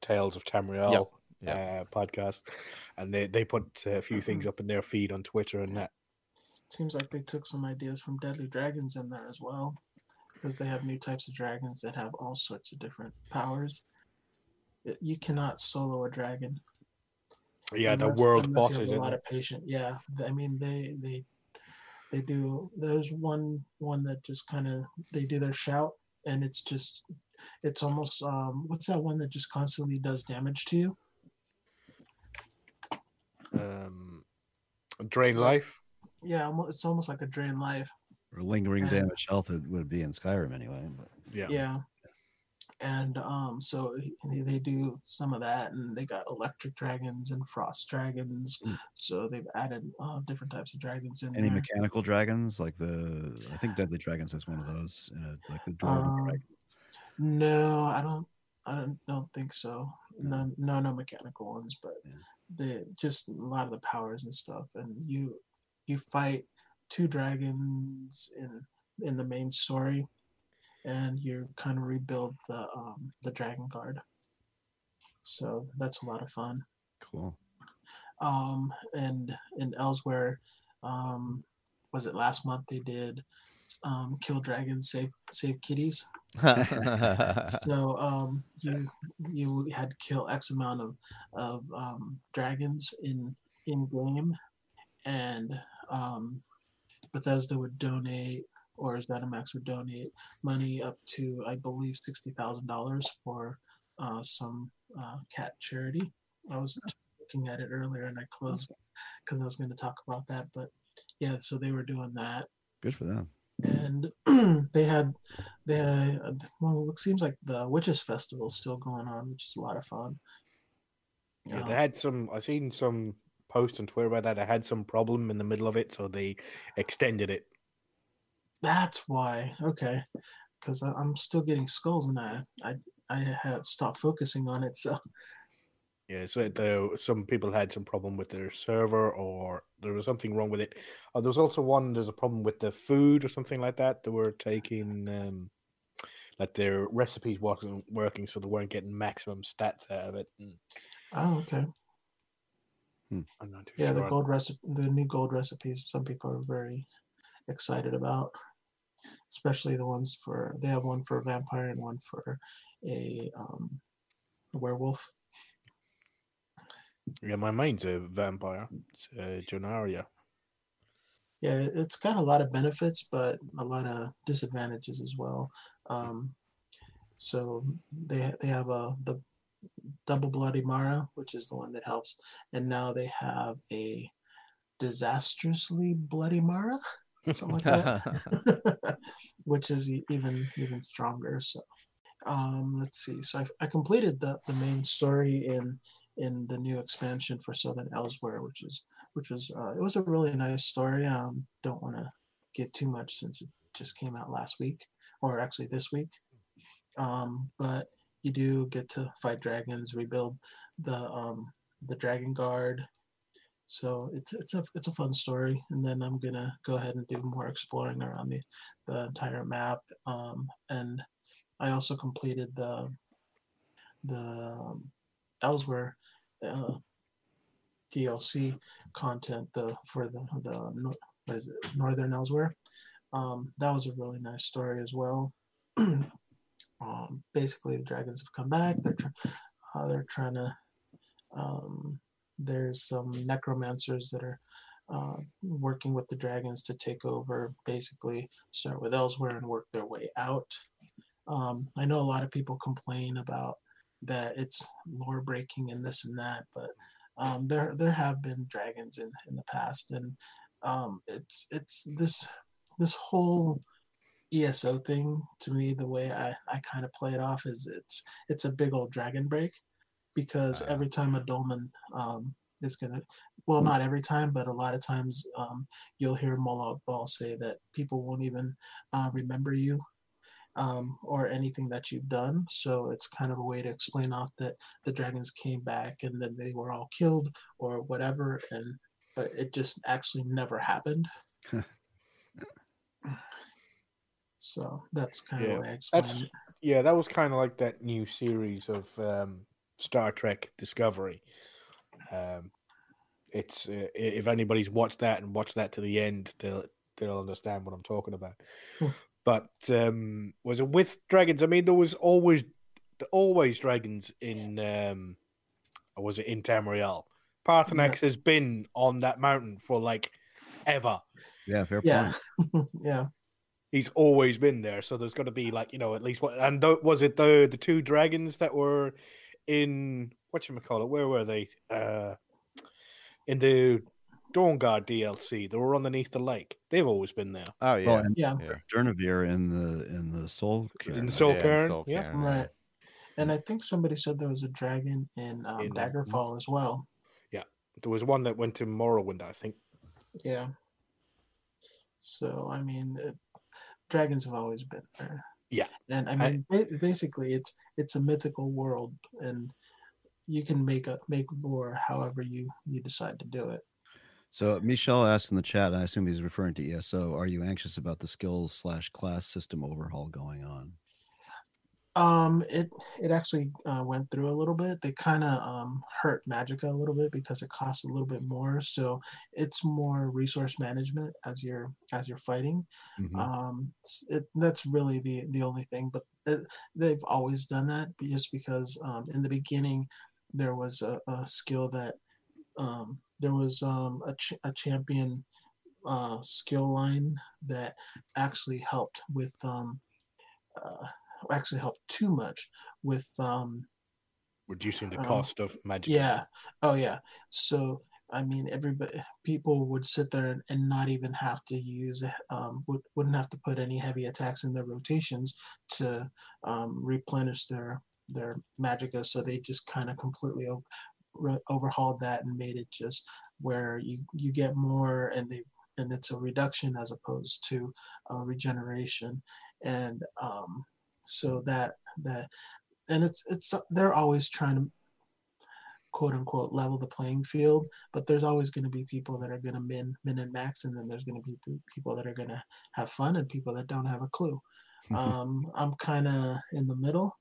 Tales of Tamriel podcast, and they put a few things up in their feed on Twitter and that. Seems like they took some ideas from Deadly Dragons in there as well, because they have new types of dragons that have all sorts of different powers. You cannot solo a dragon. Yeah, the world bosses. You have a lot of patience. Yeah, I mean they do. There's one that just kind of they do their shout, and it's almost what's that one that just constantly does damage to you? Drain life. Yeah, it's almost like a drain life. Or lingering damage health would be in Skyrim anyway. But. Yeah. And so they do some of that, and they got electric dragons and frost dragons. So they've added different types of dragons in Any there. mechanical dragons? I think Deadly Dragons has one of those. Like the Dwarven dragon. No, I don't think so. No mechanical ones, but they just a lot of the powers and stuff. And you fight 2 dragons in the main story, and you kind of rebuild the dragon guard. So that's a lot of fun. Cool. And Elsewhere, was it last month they did kill dragons, save kitties. So you had to kill X amount of dragons in game, and Bethesda would donate, or ZeniMax would donate money up to, I believe, $60,000 for some cat charity. I was looking at it earlier and I closed because I was going to talk about that. But yeah, so they were doing that. Good for them. And they had well, it seems like the Witches Festival is still going on, which is a lot of fun. Yeah, they had some. I seen some posts on Twitter about that. They had some problem in the middle of it, so they extended it. That's why. Okay, because I'm still getting skulls, and I had stopped focusing on it. So Yeah, so some people had some problem with their server, or there was something wrong with it. There was also one. There's a problem with the food or something like that. They were taking like their recipes wasn't working, so they weren't getting maximum stats out of it. And oh, okay. I'm not too Yeah, sure. the new gold recipes. Some people are very excited about, especially the ones for. They have one for a vampire and one for a werewolf. Yeah, my main's a vampire. It's Jonaria. Yeah, it's got a lot of benefits, but a lot of disadvantages as well. So they have the double bloody Mara, which is the one that helps, and now they have a disastrously bloody Mara, something like that, which is even stronger. So let's see. So I completed the main story in the new expansion for Southern Elsewhere, which was it was a really nice story. Don't want to get too much since it just came out last week, or actually this week. But you do get to fight dragons, rebuild the dragon guard. So it's a fun story, and then I'm gonna go ahead and do more exploring around the entire map. And I also completed the Elsewhere DLC content for the what is it, Northern Elsewhere. That was a really nice story as well. Basically, the dragons have come back. They're trying to. There's some necromancers that are working with the dragons to take over. Basically, start with Elsewhere and work their way out. I know a lot of people complain about that it's lore breaking and this and that, but there have been dragons in the past, and it's this whole ESO thing. To me, the way I kind of play it off is it's a big old dragon break, because every time a dolmen is gonna, well, not every time, but a lot of times you'll hear Molag Bal say that people won't even remember you or anything that you've done. So it's kind of a way to explain off that the dragons came back and then they were all killed or whatever, but it just actually never happened. So that's kind of the way I explain it. Yeah, that was kind of like that new series of Star Trek Discovery. It's if anybody's watched that and watched that to the end, they'll understand what I'm talking about. But was it with dragons? I mean, there was always dragons in. Or was it in Tamriel? Parthenax has been on that mountain for like ever. Yeah, fair point. Yeah. He's always been there, so there's got to be like at least what. And was it the two dragons that were in whatchamacallit? Where were they? In the Dawnguard DLC, they were underneath the lake. They've always been there. Oh yeah, well, and yeah. Durnavir in the Soul Cairn. In the Soul Cairn, yeah, right. And I think somebody said there was a dragon in Daggerfall as well. Yeah, there was one that went to Morrowind, I think. Yeah. So I mean, dragons have always been there. Yeah, and I mean, basically, it's a mythical world, and you can make lore however you decide to do it. So Michelle asked in the chat, and I assume he's referring to ESO, are you anxious about the skills/class system overhaul going on? It actually went through a little bit. They kind of hurt Magicka a little bit because it costs a little bit more. So it's more resource management as you're fighting. Mm-hmm. That's really the only thing. But they've always done that, just because in the beginning there was a skill that there was a champion skill line that actually helped with actually helped too much with reducing the cost of magic. Yeah. Oh yeah. So I mean, people would sit there and not even have to use wouldn't have to put any heavy attacks in their rotations to replenish their magicka. So they just kind of completely overhauled that and made it just where you get more, and it's a reduction as opposed to regeneration, and so that and it's they're always trying to quote unquote level the playing field, but there's always going to be people that are going to min and max, and then there's going to be people that are going to have fun and people that don't have a clue. I'm kind of in the middle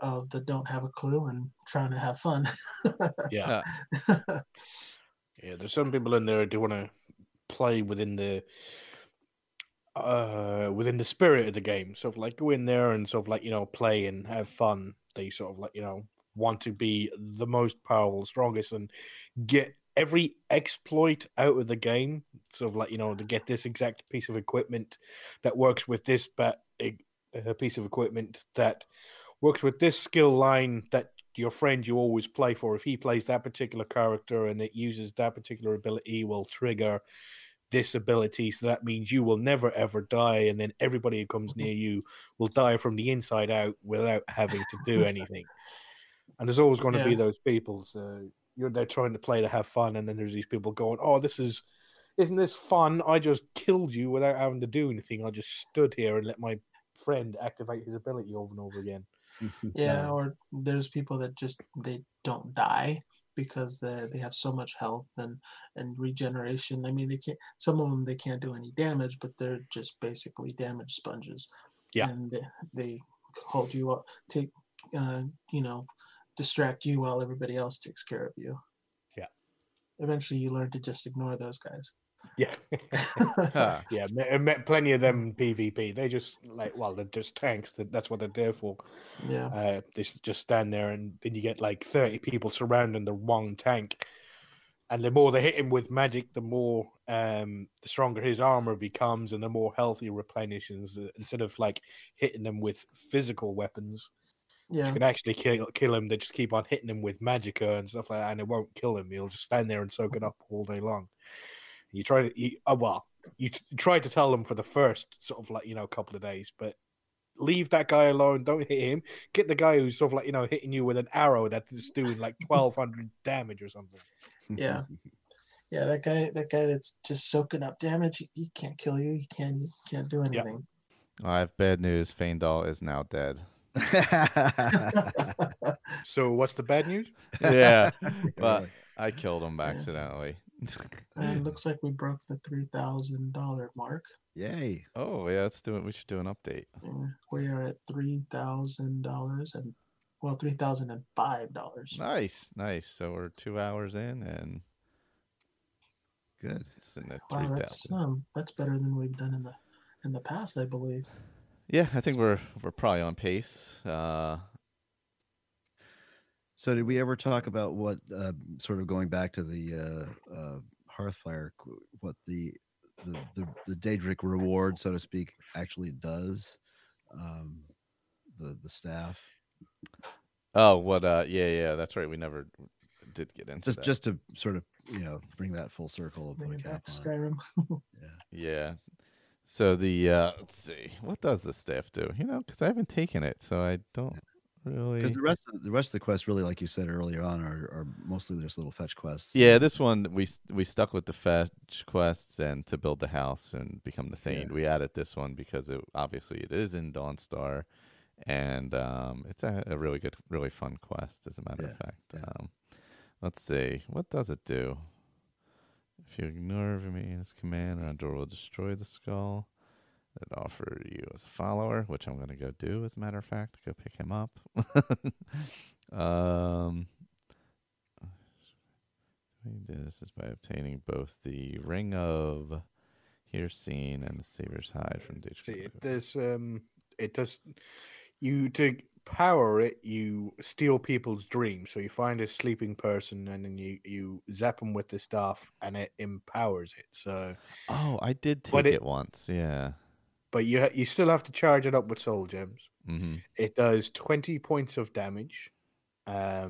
of the don't have a clue and trying to have fun. Yeah. Yeah, there's some people in there who do want to play within the spirit of the game. Sort of like go in there and sort of like, play and have fun. They sort of like, want to be the most powerful, strongest, and get every exploit out of the game. Sort of like, to get this exact piece of equipment that works with this piece of equipment that works with this skill line that your friend you always play for. If he plays that particular character and it uses that particular ability, will trigger this ability, so that means you will never ever die, and then everybody who comes near you will die from the inside out without having to do anything. And there's always going to be those people. So they're trying to play to have fun, and then there's these people going, "Oh, isn't this fun? I just killed you without having to do anything. I just stood here and let my friend activate his ability over and over again." Yeah, or there's people that just they don't die because they have so much health and regeneration. I mean, some of them they can't do any damage, but they're just basically damage sponges. Yeah, and they hold you up, take distract you while everybody else takes care of you. Yeah. Eventually, you learn to just ignore those guys. Yeah. Yeah, I met plenty of them in PvP. They just they're just tanks. That's what they're there for. Yeah. They just stand there, and then you get like 30 people surrounding the one tank. And the more they hit him with magic, the more the stronger his armor becomes, and the more health he replenishes. Instead of like hitting them with physical weapons, you can actually kill him. They just keep on hitting him with magicka and stuff like that, and it won't kill him. He'll just stand there and soak it up all day long. You try to tell them for the first sort of like couple of days, but leave that guy alone. Don't hit him. Get the guy who's sort of like hitting you with an arrow that's doing like 1,200 damage or something. Yeah, that guy that's just soaking up damage. He can't kill you. He can't do anything. Yeah. I have bad news. Feindal is now dead. So what's the bad news? Yeah, but I killed him accidentally. And looks like we broke the $3,000 mark. Yay! Oh yeah, let's do it. We should do an update. We are at $3,000 and $3,005. Nice. So we're 2 hours in, and good. It's in the Wow, that's better than we've done in the past, I believe. Yeah, I think we're probably on pace. So did we ever talk about what sort of going back to the Hearthfire, what the Daedric reward, so to speak, actually does? The staff. Oh, what? Yeah, that's right. We never did get into that. Just to sort of bring that full circle. Bring it back to Skyrim. Yeah. So the let's see, what does the staff do? Because I haven't taken it, so I don't really. Because the rest of the quests, really, like you said earlier on, are mostly just little fetch quests. Yeah, this one we stuck with the fetch quests and to build the house and become the Thane. Yeah. We added this one because it is in Dawnstar, and it's a really good, really fun quest. As a matter of fact, let's see, what does it do? If you ignore Vermilion's command, Randor will destroy the skull. It offer you as a follower, which I'm going to go do, as a matter of fact. Go pick him up. This is by obtaining both the Ring of Hearseen and the Savior's Hide from Daedric. It does. You to power it, you steal people's dreams. So you find a sleeping person, and then you zap them with the staff, and it empowers it. So I did take it once, yeah. But you still have to charge it up with soul gems. Mm-hmm. It does 20 points of damage. I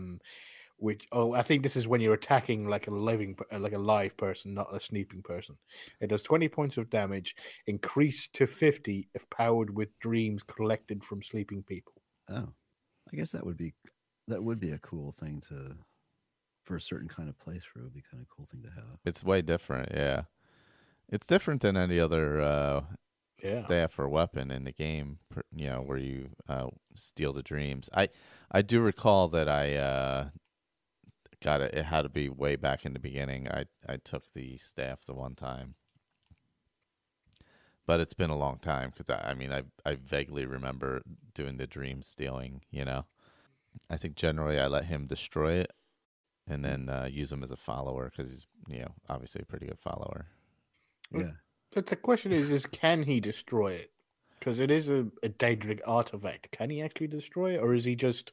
think this is when you're attacking like a live person, not a sleeping person. It does 20 points of damage, increased to 50 if powered with dreams collected from sleeping people. Oh, I guess that would be a cool thing for a certain kind of playthrough, it'd be kind of cool thing to have. It's way different, yeah. It's different than any other staff or weapon in the game, where you steal the dreams. I do recall that I got it. It had to be way back in the beginning. I took the staff the one time, but it's been a long time because I vaguely remember doing the dream stealing. I think generally I let him destroy it, and then use him as a follower because he's obviously a pretty good follower. Yeah. But the question is can he destroy it? Because it is a Daedric artifact. Can he actually destroy it, or is he just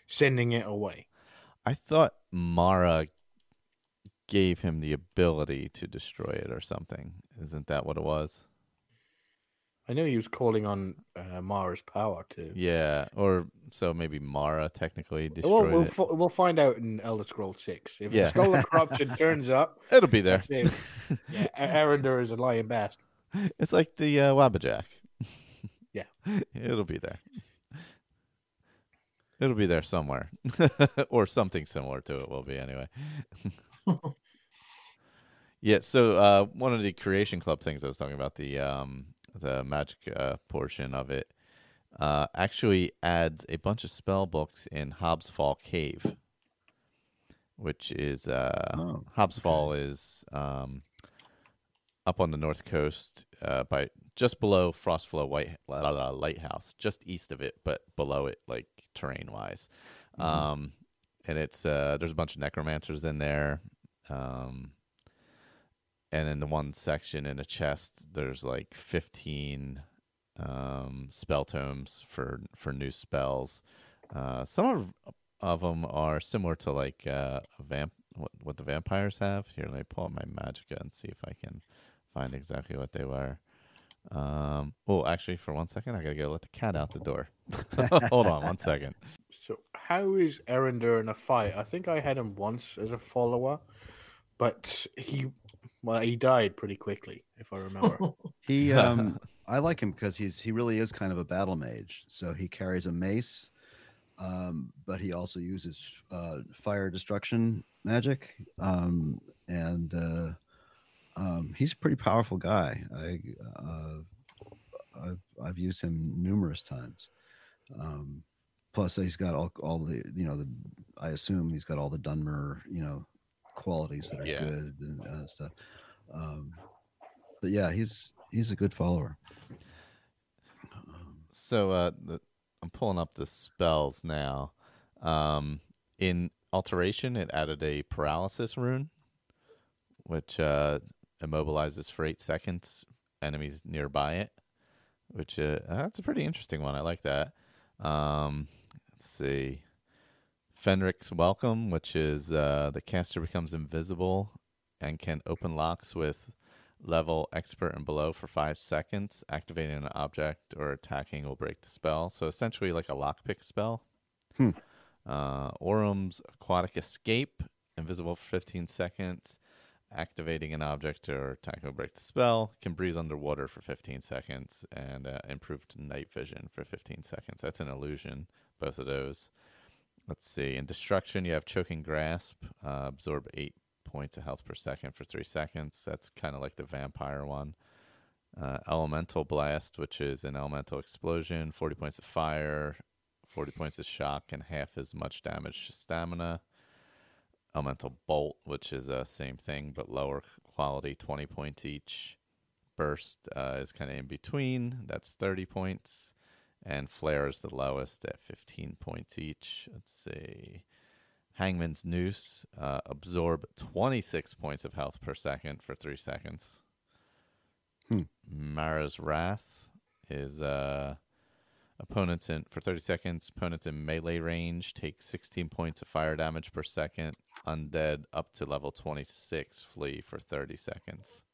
sending it away? I thought Mara gave him the ability to destroy it or something. Isn't that what it was? I know he was calling on Mara's power too. Yeah, or so maybe Mara technically destroyed it. We'll find out in Elder Scrolls 6. If a Skull of Corruption turns up, it'll be there. That's it. Yeah, Erendur is a lying bastard. It's like the Wabbajack. Yeah. It'll be there. It'll be there somewhere. Or something similar to it will be anyway. Yeah, so one of the Creation Club things I was talking about, the magic portion of it, actually adds a bunch of spell books in Hobbs Fall Cave, which is Hobbs Fall is up on the north coast, by just below Frostflow Lighthouse, just east of it, but below it, like terrain wise. And it's there's a bunch of necromancers in there. And in the one section in a chest, there's like 15 spell tomes for new spells. Some of them are similar to like what the vampires have. Here, let me pull up my Magicka and see if I can find exactly what they were. Actually, for 1 second, I gotta go let the cat out the door. Hold on 1 second. So, how is Erendur in a fight? I think I had him once as a follower, but he died pretty quickly, if I remember. I like him because he really is kind of a battle mage. So he carries a mace, but he also uses fire destruction magic, and he's a pretty powerful guy. I've used him numerous times. Plus, he's got all the I assume he's got all the Dunmer qualities that are good and stuff. But yeah, he's a good follower. So I'm pulling up the spells now. In Alteration, it added a paralysis rune, which immobilizes for 8 seconds enemies nearby it, which that's a pretty interesting one. I like that. Let's see. Fenric's Welcome, which is the caster becomes invisible and can open locks with level expert and below for 5 seconds. Activating an object or attacking will break the spell. So essentially like a lockpick spell. Orum's Aquatic Escape, invisible for 15 seconds. Activating an object or attacking will break the spell. Can breathe underwater for 15 seconds. And improved night vision for 15 seconds. That's an illusion, both of those. Let's see. In Destruction, you have Choking Grasp. Absorb 8 points of health per second for 3 seconds. That's kind of like the vampire one. Elemental Blast, which is an elemental explosion. 40 points of fire, 40 points of shock, and half as much damage to stamina. Elemental Bolt, which is the same thing, but lower quality, 20 points each. Burst is kind of in between. That's 30 points. And Flare is the lowest at 15 points each. Let's see. Hangman's Noose. Absorb 26 points of health per second for 3 seconds. Mara's Wrath is opponents for 30 seconds. Opponents in melee range take 16 points of fire damage per second. Undead up to level 26 flee for 30 seconds.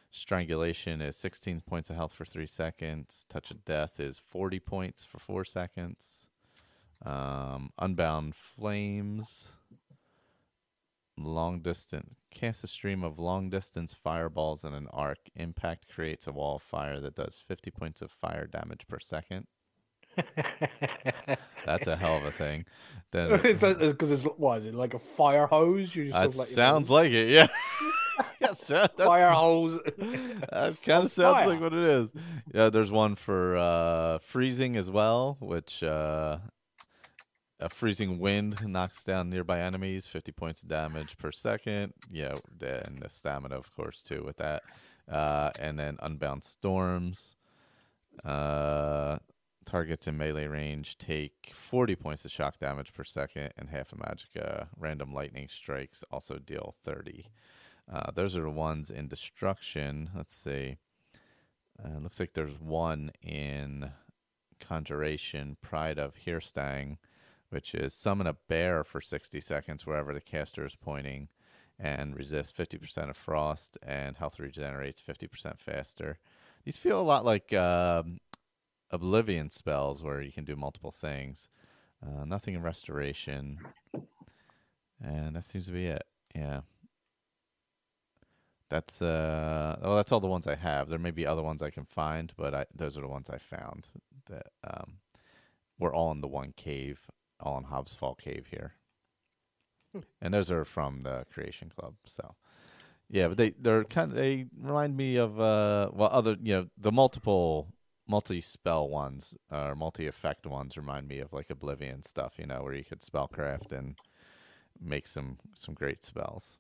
Strangulation is 16 points of health for 3 seconds. Touch of Death is 40 points for 4 seconds. Unbound Flames. Long distance. Cast a stream of long distance fireballs in an arc. Impact creates a wall of fire that does 50 points of fire damage per second. That's a hell of a thing. then Because it's what is it like a fire hose? You just it sort of like sounds like it. Yeah. Yes, fire hose. that kind On of sounds fire. like what it is. Yeah, there's one for freezing as well, which a freezing wind knocks down nearby enemies, 50 points of damage per second. Yeah, and the stamina, of course, too, with that. And then Unbound Storms. Targets in melee range take 40 points of shock damage per second, and half a magicka. Random lightning strikes also deal 30. Those are the ones in destruction. Let's see. Looks like there's one in Conjuration, Pride of Hearstang, which is summon a bear for 60 seconds wherever the caster is pointing and resist 50% of frost, and health regenerates 50% faster. These feel a lot like Oblivion spells where you can do multiple things. Nothing in Restoration. And that seems to be it. Yeah. That's that's all the ones I have. There may be other ones I can find, but those are the ones I found that were all in the one cave, all in Hobbs Fall Cave here. And those are from the Creation Club. So yeah, but they remind me of other, the multi-spell ones or multi-effect ones remind me of like Oblivion stuff, where you could spellcraft and make some great spells.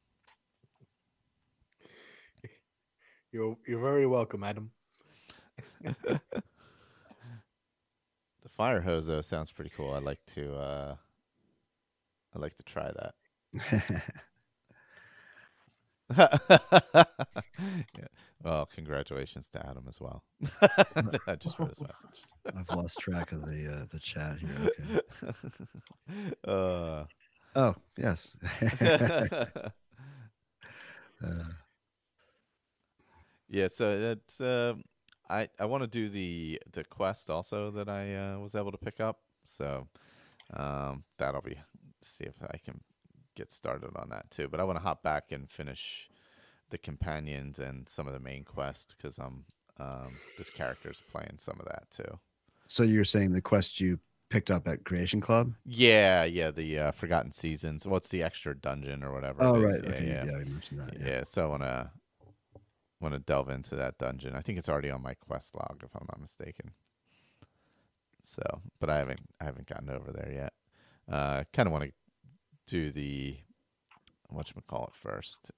You're very welcome, Adam. The fire hose though sounds pretty cool. I'd like to try that. Yeah. Well, congratulations to Adam as well. I just read his message. I've lost track of the chat here. Okay. Oh yes. Yeah, so that's I want to do the quest also that I was able to pick up. So that'll be see if I can get started on that too. But I want to hop back and finish the companions and some of the main quest because this character's playing some of that too. So you're saying the quest you picked up at Creation Club? Yeah, the Forgotten Seasons. What's the extra dungeon or whatever? Oh, it is. right. Okay. Yeah, you mentioned that. Yeah, so I want to delve into that dungeon. I think it's already on my quest log, if I'm not mistaken. So, but I haven't gotten over there yet. Kind of want to do the whatchamacallit first.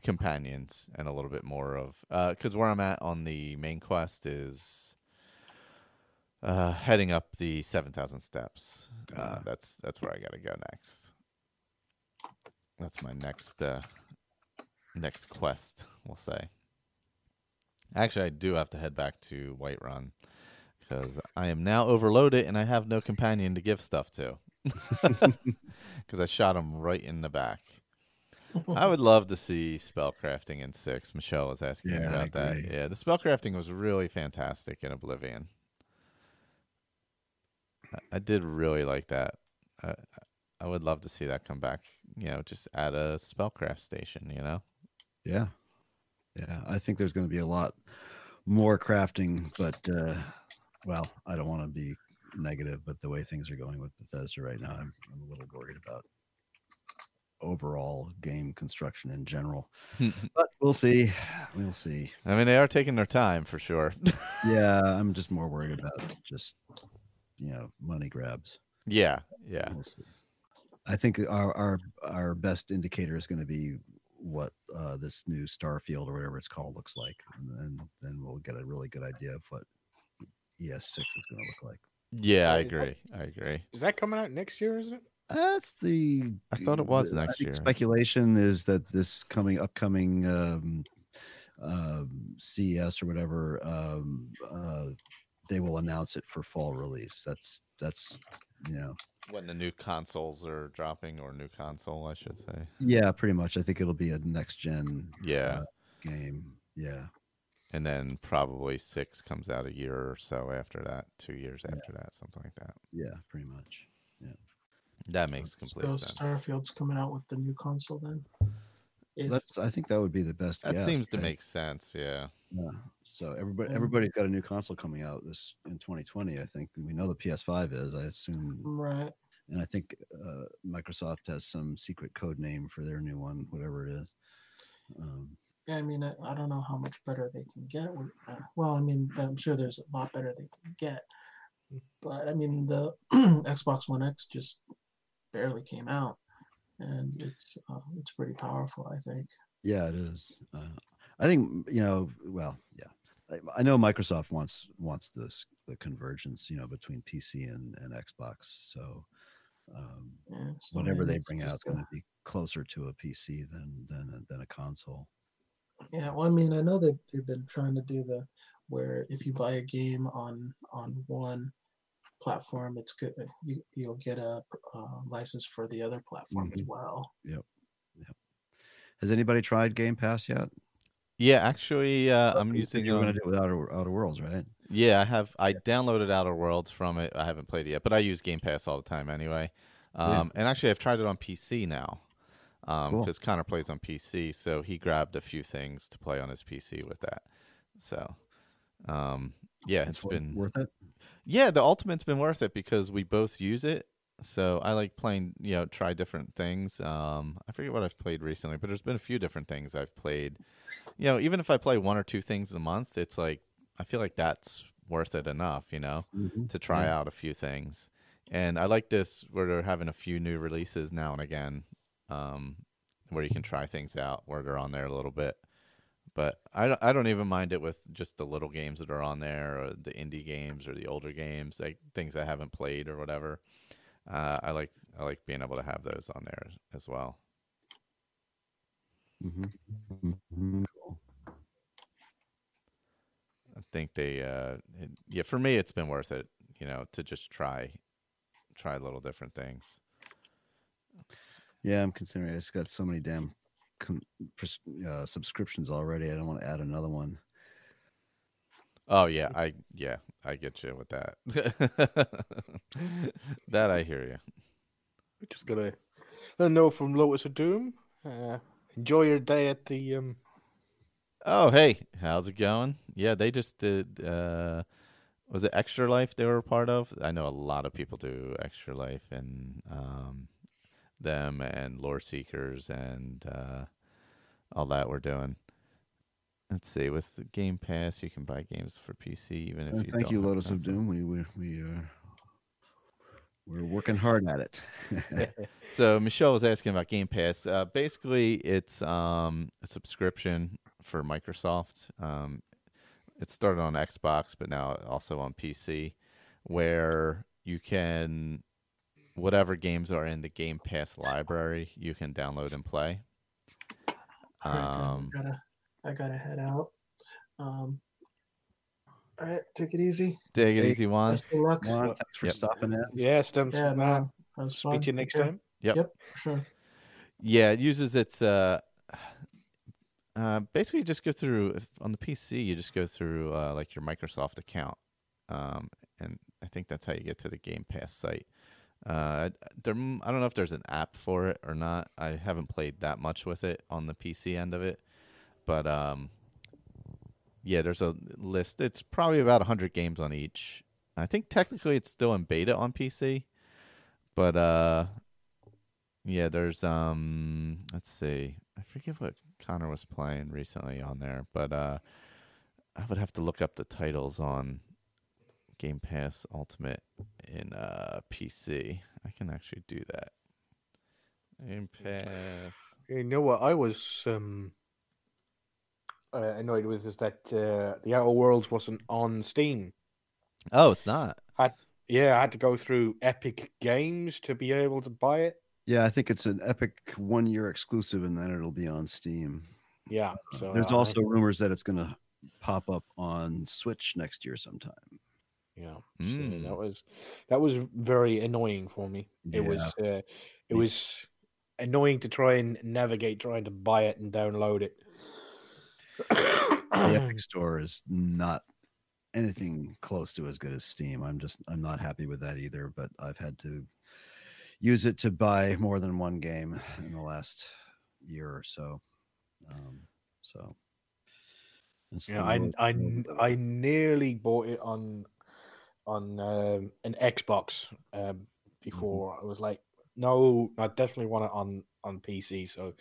Companions and a little bit more of because where I'm at on the main quest is heading up the 7,000 steps. That's where I gotta go next. That's my next quest, we'll say. Actually, I do have to head back to Whiterun because I am now overloaded and I have no companion to give stuff to because I shot him right in the back. I would love to see spellcrafting in 6. Michelle was asking me about that. Yeah, the spellcrafting was really fantastic in Oblivion. I did really like that. I would love to see that come back. Just add a spellcraft station. Yeah. I think there's going to be a lot more crafting, but well, I don't want to be negative, but the way things are going with Bethesda right now, I'm a little worried about overall game construction in general. But we'll see. We'll see. I mean, they are taking their time for sure. Yeah, I'm just more worried about just money grabs. Yeah. We'll see. I think our best indicator is going to be what this new Starfield or whatever it's called looks like, and then we'll get a really good idea of what ES6 is going to look like. Yeah, I agree. Is that coming out next year? Is it? That's I thought it was next year. Speculation is that this upcoming CES or whatever, they will announce it for fall release. That's when the new consoles are dropping, or new console, I should say. Yeah, pretty much. I think it'll be a next gen game. Yeah. And then probably 6 comes out a year or so after that, 2 years after that, something like that. Yeah, pretty much. Yeah. That makes complete sense. Starfield's coming out with the new console then? I think that would be the best That guess. seems to right? make sense. Yeah. Yeah. So everybody's got a new console coming out this in 2020. I think we know the PS5 is. I assume, Right. and I think Microsoft has some secret code name for their new one, whatever it is. Yeah, I mean, I don't know how much better they can get. Well, I mean, I'm sure there's a lot better they can get. But I mean, the Xbox One X just barely came out, and it's pretty powerful, I think. Yeah, it is. I think well, yeah. I know Microsoft wants the convergence, between PC and Xbox. So So whatever they it's bring out just is going to be closer to a PC than a console. Yeah, well, I mean, I know they've been trying to do where if you buy a game on one platform, it's good. You'll get a license for the other platform as well. Yep. Has anybody tried Game Pass yet? Yeah, actually, I'm using. You were going to do it with Outer Worlds, right? Yeah, I have. I downloaded Outer Worlds from it. I haven't played it yet, but I use Game Pass all the time anyway. And actually, I've tried it on PC now. Because Connor plays on PC, so he grabbed a few things to play on his PC with that. So, yeah, it's been worth it. Yeah, the Ultimate's been worth it because we both use it. So I like playing, try different things. I forget what I've played recently, but there's been a few different things I've played. Even if I play one or two things a month, it's like I feel like that's worth it enough, to try out a few things. And I like this where they're having a few new releases now and again. Where you can try things out where they're on there a little bit, but I don't even mind it with just the little games that are on there, or the indie games, or the older games, like things I haven't played or whatever. I like being able to have those on there as well. Cool. I think for me it's been worth it, to just try little different things. Yeah, I'm considering it. It's got so many damn subscriptions already. I don't want to add another one. Oh yeah, I get you with that. That I hear you. We just got a note from Lotus of Doom. Enjoy your day at the. Oh hey, how's it going? Yeah, they just did. Was it Extra Life they were a part of? I know a lot of people do Extra Life, and them and Lore Seekers and all that we're doing. Let's see, with the Game Pass, you can buy games for PC even if you don't. Thank you, Lotus of Doom. We're working hard at it. So Michelle was asking about Game Pass. Basically, it's a subscription for Microsoft. It started on Xbox, but now also on PC, where you can, whatever games are in the Game Pass library, you can download and play. I gotta head out. All right, take it easy. Take it easy, Juan. Best of luck. Juan, thanks for stopping in. Yeah, Stem. Yeah, no, that was fun. Speak to you next time. Yep, sure. Yeah, it uses its basically just go through on the PC. You just go through like your Microsoft account, and I think that's how you get to the Game Pass site. I don't know if there's an app for it or not. I haven't played that much with it on the PC end of it, but yeah, there's a list. It's probably about 100 games on each. I think technically it's still in beta on PC, but yeah, there's let's see, I forget what Connor was playing recently on there, but I would have to look up the titles on Game Pass Ultimate in PC. I can actually do that. Game Pass. You know what I was annoyed with is that the Outer Worlds wasn't on Steam. Oh, it's not. I had to go through Epic Games to be able to buy it. Yeah, I think it's an Epic 1-year exclusive, and then it'll be on Steam. Yeah. So there's also rumors that it's going to pop up on Switch next year sometime. Yeah, so that was very annoying for me. Yeah. It was annoying to try and navigate trying to buy it and download it. The Epic Store is not anything close to as good as Steam. I'm not happy with that either, but I've had to use it to buy more than one game in the last year or so. So it's Yeah, the I world. I nearly bought it on an Xbox before. I was like, no, I definitely want it on PC, so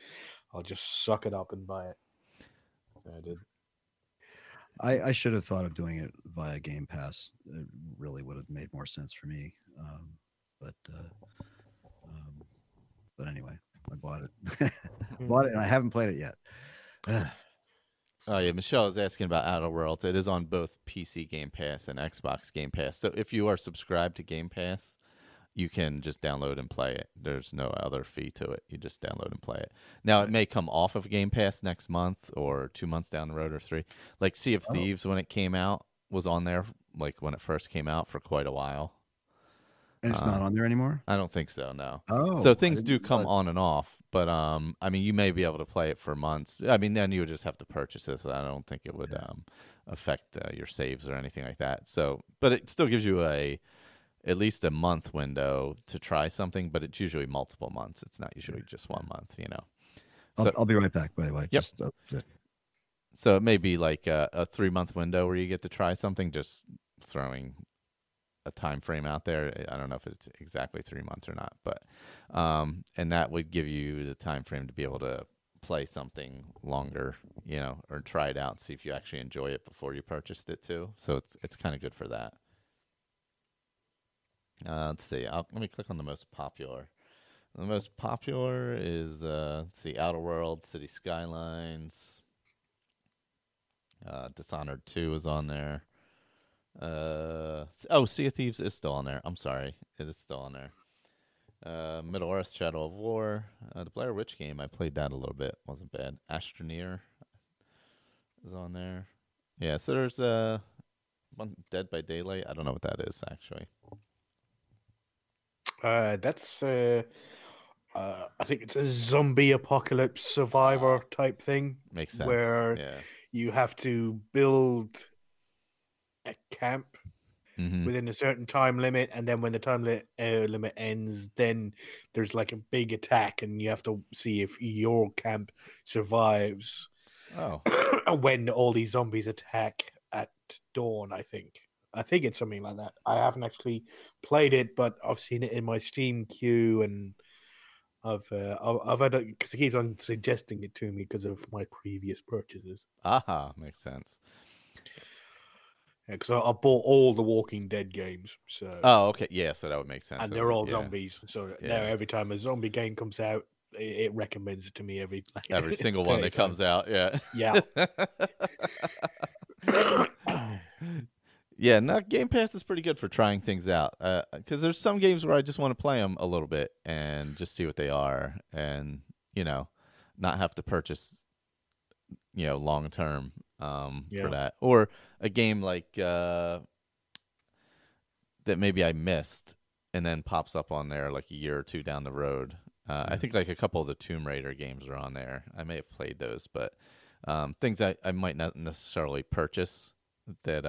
I'll just suck it up and buy it. So I did. I should have thought of doing it via Game Pass. It really would have made more sense for me. But anyway, I bought it. Bought it, and I haven't played it yet. Oh yeah, Michelle is asking about Outer Worlds. It is on both PC Game Pass and Xbox Game Pass. So if you are subscribed to Game Pass, you can just download and play it. There's no other fee to it. You just download and play it. Now it may come off of Game Pass next month or 2 months down the road or 3. Like Sea of Thieves when it came out was on there, like when it first came out for quite a while. And it's not on there anymore? I don't think so, no. Oh, so things do come on and off, but I mean, you may be able to play it for months. I mean, then you would just have to purchase it. So I don't think it would affect your saves or anything like that. So, but it still gives you at least a month window to try something, but it's usually multiple months. It's not usually just 1 month, you know. So, I'll be right back, by the way. Yep. Just, so it may be like a 3-month window where you get to try something, just throwing a time frame out there. I don't know if it's exactly 3 months or not, but and that would give you the time frame to be able to play something longer, you know, or try it out and see if you actually enjoy it before you purchased it too. So it's kind of good for that. Let's see. Let me click on the most popular. The most popular is let's see, Outer Worlds, City Skylines, Dishonored 2 is on there. Sea of Thieves is still on there. I'm sorry, it is still on there. Middle Earth: Shadow of War, the Blair Witch game. I played that a little bit. Wasn't bad. Astroneer is on there. Yeah, so there's one Dead by Daylight. I don't know what that is actually. That's I think it's a zombie apocalypse survivor type thing. Makes sense. Where you have to build a camp within a certain time limit, and then when the time limit ends, then there's like a big attack, and you have to see if your camp survives. When all these zombies attack at dawn, I think it's something like that. I haven't actually played it, but I've seen it in my Steam queue, and I've had it because it keeps on suggesting it to me because of my previous purchases. Makes sense. Yeah, because I bought all the Walking Dead games. So okay, yeah, so that would make sense. And they're all zombies. So now every time a zombie game comes out, it recommends it to me every single one that comes out. Yeah. Yeah. Yeah, Game Pass is pretty good for trying things out. Because there's some games where I just want to play them a little bit and just see what they are, and not have to purchase, long term for that, or a game like that maybe I missed and then pops up on there like a year or two down the road. I think like a couple of the Tomb Raider games are on there. I may have played those, but things I might not necessarily purchase that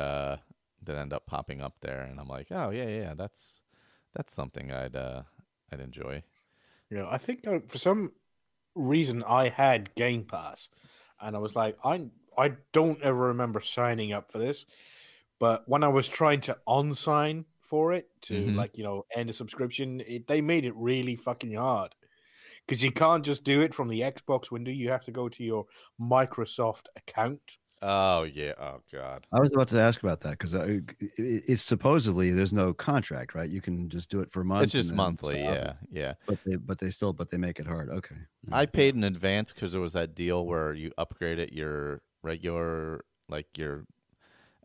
end up popping up there, and I'm like, oh yeah, that's something I'd enjoy. Yeah, I think for some reason I had Game Pass, and I was like, I don't ever remember signing up for this, but when I was trying to unsign for it to end a subscription, they made it really fucking hard. Because you can't just do it from the Xbox window. You have to go to your Microsoft account. Oh, yeah. Oh, God. I was about to ask about that because it's supposedly there's no contract, right? You can just do it for months. It's just monthly, yeah. But they make it hard. Okay. I paid in advance because there was that deal where you upgraded your regular, like your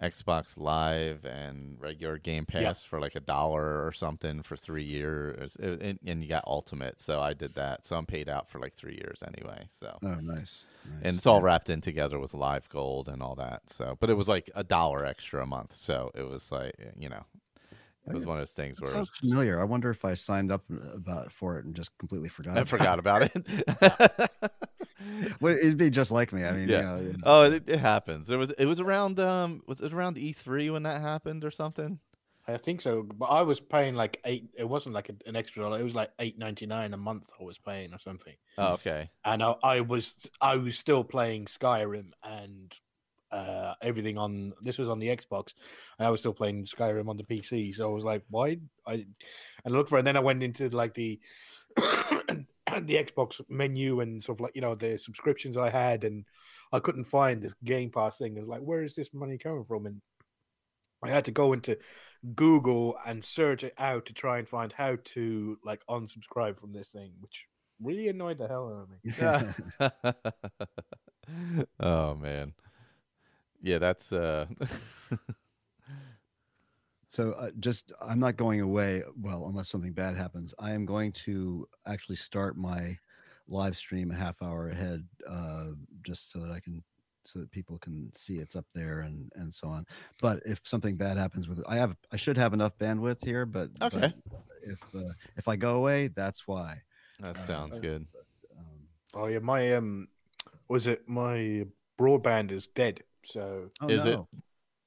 Xbox Live and regular Game Pass for like $1 or something for 3 years, and you got Ultimate. So I did that. So I'm paid out for like 3 years anyway. So nice. And it's all wrapped in together with Live Gold and all that. So, but it was like $1 extra a month. So it was like it was one of those things where it sounds familiar. I wonder if I signed up for it and just completely forgot. I forgot about it. Well, it'd be just like me. I mean, Oh, it happens. It was around was it around E3 when that happened or something? I think so, but I was paying like $8. It wasn't like an extra dollar. It was like $8.99 a month. I was paying or something, Oh, okay. and I was still playing Skyrim and everything on. This was on the Xbox, and I was still playing Skyrim on the PC. So I was like, why? I looked for it, and then I went into like the the Xbox menu and sort of like the subscriptions I had, and I couldn't find this Game Pass thing. I was like, where is this money coming from? And I had to go into Google and search it out to try and find how to like unsubscribe from this thing, which really annoyed the hell out of me. Oh man. Yeah, that's So I'm not going away. Well, unless something bad happens, I am going to actually start my live stream a half hour ahead, just so that people can see it's up there and so on. But if something bad happens with it, I should have enough bandwidth here. But okay. But if I go away, that's why. That sounds good. Oh yeah, my my broadband is dead. So Is it?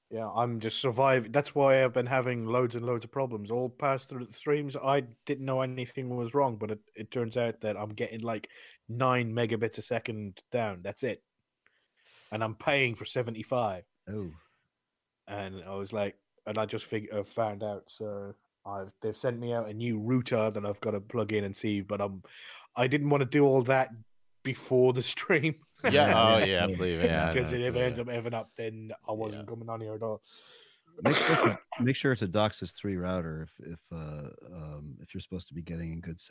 Yeah, I'm just surviving. That's why I've been having loads and loads of problems all past through the streams. I didn't know anything was wrong, but it turns out that I'm getting like 9 megabits a second down. That's it. And I'm paying for 75. Oh. And I was like, and I just found out. So they've sent me out a new router that I've got to plug in and see. But I didn't want to do all that before the stream. Yeah. Oh yeah, believe it. Yeah, Because if it ends up eving up, then I wasn't coming on here at all. Make sure it's a DOCSIS 3 router. If you're supposed to be getting a good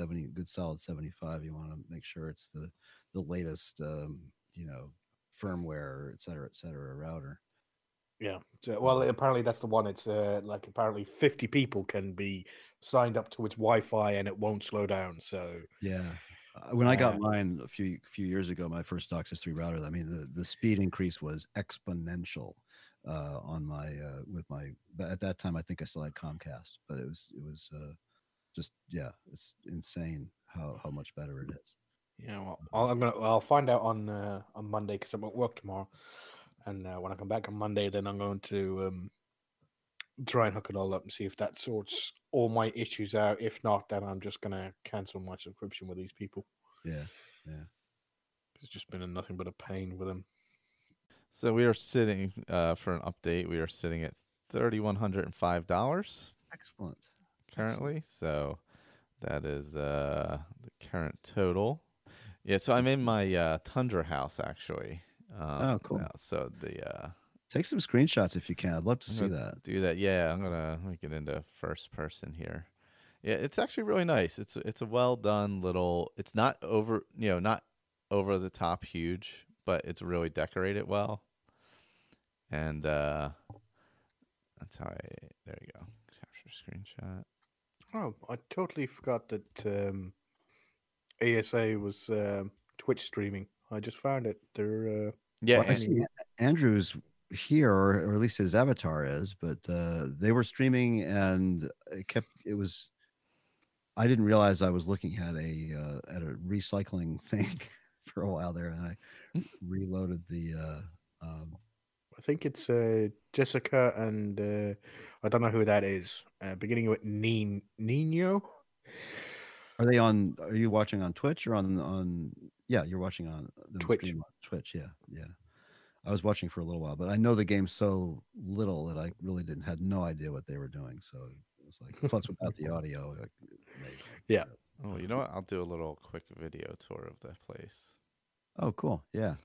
solid 75, you want to make sure it's the latest firmware, et cetera router. Yeah. So, well, apparently that's the one. It's like apparently 50 people can be signed up to its Wi-Fi and it won't slow down. So yeah. When I got mine a few years ago, my first DOCSIS 3 router, I mean the speed increase was exponential on my with my at that time I think I still had Comcast, but it was just it's insane how much better it is. Yeah, well, I'll find out on Monday because I'm at work tomorrow, and when I come back on Monday, then I'm going to try and hook it all up and see if that sorts all my issues out. If not, then I'm just gonna cancel my subscription with these people. Yeah. It's just been nothing but a pain with them. So we are sitting for an update. We are sitting at $3,105. Excellent. Currently, so that is the current total. Yeah, so I'm in my Tundra house actually. Oh, cool. Now, so the take some screenshots if you can. I'd love to see that. Do that. Yeah, I'm gonna get into first person here. Yeah, it's actually really nice. It's a well done little. It's not over the top huge, but it's really decorated well. And that's how there you go. Capture screenshot. Oh, I totally forgot that ASA was Twitch streaming. I just found it. They're I see Andrew's here, or at least his avatar is, but they were streaming and I didn't realize I was looking at a recycling thing for a while there, and I reloaded the I think it's Jessica and I don't know who that is. Beginning with Nino. Are you watching on Twitch or on yeah, you're watching on Twitch. On Twitch, yeah. I was watching for a little while, but I know the game so little that I really had no idea what they were doing. So it was like, plus without the audio. Yeah. Oh, you know what? I'll do a little quick video tour of the place. Oh, cool. Yeah.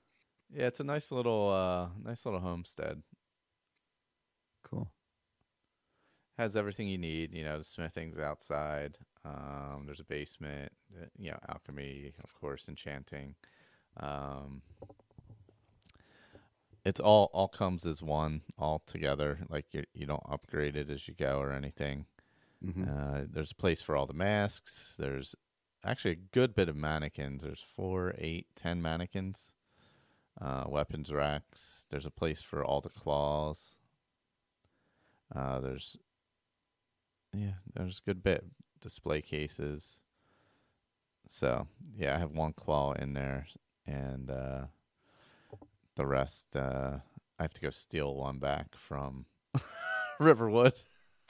Yeah, it's a nice little homestead. Cool. Has everything you need, the smithing's outside. There's a basement, alchemy, of course, enchanting. It's all comes as one, all together. Like you don't upgrade it as you go or anything. Mm-hmm. There's a place for all the masks. There's actually a good bit of mannequins. There's 4, 8, 10 mannequins. Weapons racks. There's a place for all the claws. There's a good bit. Display cases. So yeah, I have one claw in there, and the rest I have to go steal one back from Riverwood.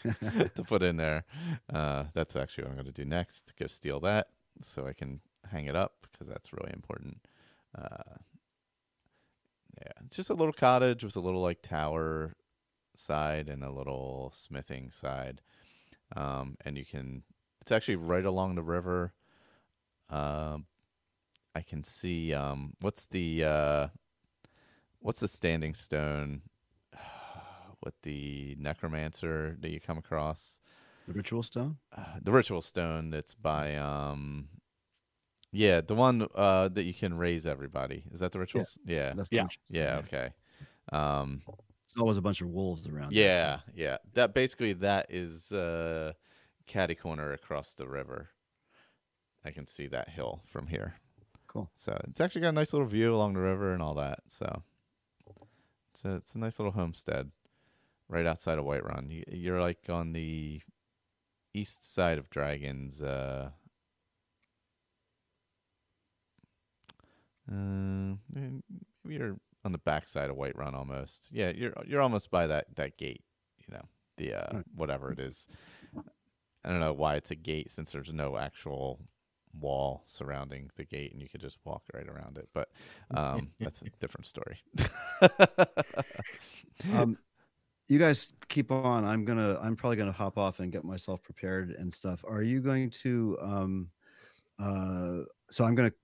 to put in there. That's actually what I'm going to do next. Go steal that so I can hang it up because that's really important. Yeah, it's just a little cottage with a little like tower side and a little smithing side. And it's actually right along the river. I can see, what's the standing stone with the necromancer that you come across? The ritual stone. The ritual stone that's by, yeah, the one that you can raise everybody. Is that the rituals? Yeah. That's Yeah. the ritual Yeah. stone, Okay. There's always a bunch of wolves around. Yeah. Yeah. That is catty corner across the river. I can see that hill from here. Cool. So it's actually got a nice little view along the river and all that. So it's a nice little homestead right outside of Whiterun. You're like on the east side of Dragons. Maybe you're on the back side of Whiterun almost. Yeah, you're almost by that gate. You know, the whatever it is. I don't know why it's a gate since there's no actual wall surrounding the gate and you could just walk right around it, but that's a different story. You guys keep on. I'm probably gonna hop off and get myself prepared and stuff. Are you going to so I'm gonna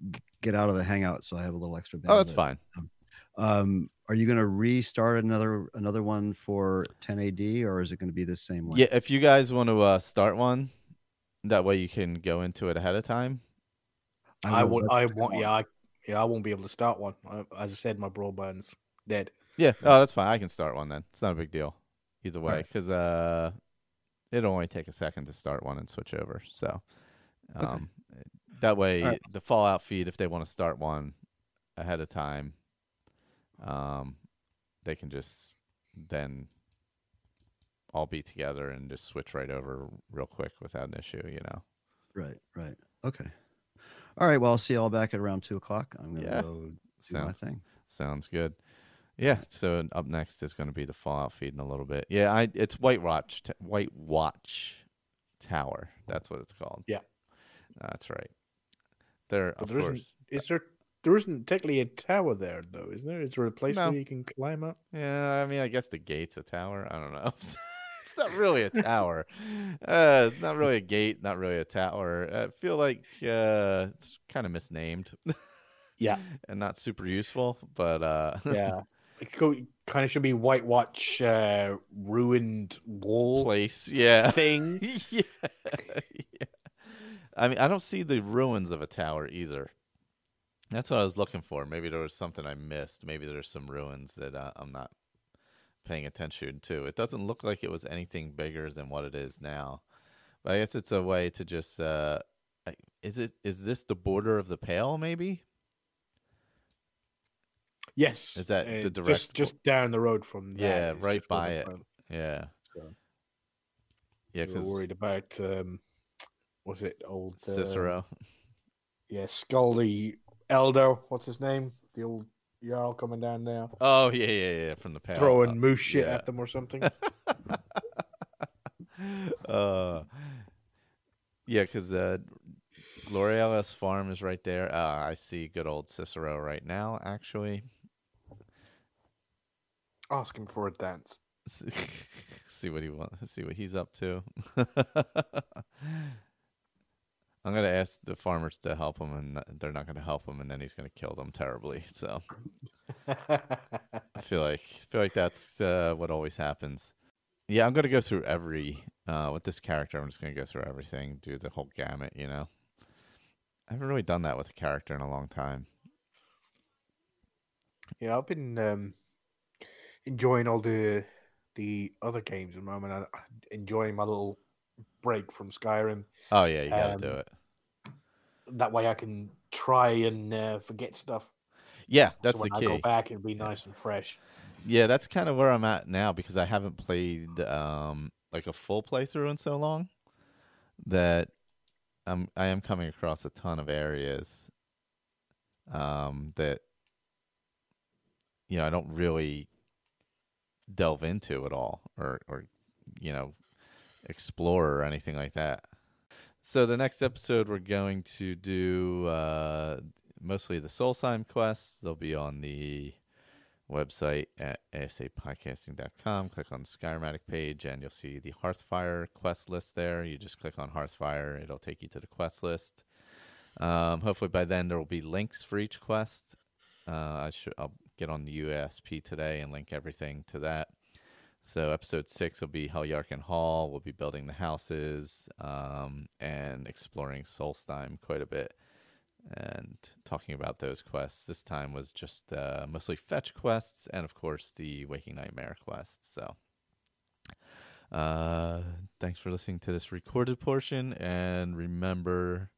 get out of the hangout so I have a little extra bandwidth. Oh, that's fine. Are you gonna restart another one for 10 AD, or is it gonna be the same one? Yeah, if you guys want to start one, that way you can go into it ahead of time. I won't be able to start one. As I said, my broadband's dead. Yeah, oh, that's fine. I can start one then. It's not a big deal either way Right. because it'll only take a second to start one and switch over. So that way the Fallout feed, if they want to start one ahead of time, they can just then all be together and just switch right over real quick without an issue, you know. Right. Okay. All right. Well, I'll see you all back at around 2:00. I'm gonna go do my thing. Sounds good. Yeah. So up next is going to be the Fallout feed in a little bit. Yeah, it's White Watch Tower. That's what it's called. Yeah, that's right. There isn't technically a tower there though, isn't there? Is there a place where you can climb up? Yeah, I mean, I guess the gate's a tower. I don't know. It's not really a tower. It's not really a gate. Not really a tower. I feel like it's kind of misnamed. Yeah, and not super useful. But yeah, it kind of should be White Watch ruined wall place. Yeah, thing. yeah. I mean, I don't see the ruins of a tower either. That's what I was looking for. Maybe there was something I missed. Maybe there's some ruins that I'm not paying attention to. It doesn't look like it was anything bigger than what it is now. But I guess it's a way to just is this the border of the Pale maybe? Yes. Is that the direct just down the road from that? Yeah, right by it. Yeah. So, yeah, because worried about was it old Cicero? Yeah, Scaldy Elder. What's his name? The old Jarl coming down there. Oh yeah, from the Pale. Throwing moose shit at them or something. Yeah, because Gloriella's farm is right there. I see good old Cicero right now, actually. Ask him for a dance. See what he wants. See what he's up to. I'm gonna ask the farmers to help him, and they're not gonna help him, and then he's gonna kill them terribly. So I feel like that's what always happens. Yeah, I'm gonna go through with this character. I'm just gonna go through everything, do the whole gamut. You know, I haven't really done that with a character in a long time. Yeah, I've been enjoying all the other games at the moment. I'm enjoying my little break from Skyrim. Oh yeah, you gotta do it. That way I can try and forget stuff. Yeah, that's so when the key. I go back, it'll be nice and fresh. Yeah, that's kind of where I'm at now because I haven't played like a full playthrough in so long that I am coming across a ton of areas that I don't really delve into at all or explore or anything like that. So the next episode, we're going to do mostly the Soul Sign quests. They'll be on the website at asapodcasting.com. Click on the Skyrim Addict page, and you'll see the Hearthfire quest list there. You just click on Hearthfire. It'll take you to the quest list. Hopefully by then there will be links for each quest. I'll get on the UESP today and link everything to that. So episode 6 will be Heljarken Hall. We'll be building the houses and exploring Solstheim quite a bit and talking about those quests. This time was just mostly fetch quests and, of course, the Waking Nightmare quest. So thanks for listening to this recorded portion. And remember,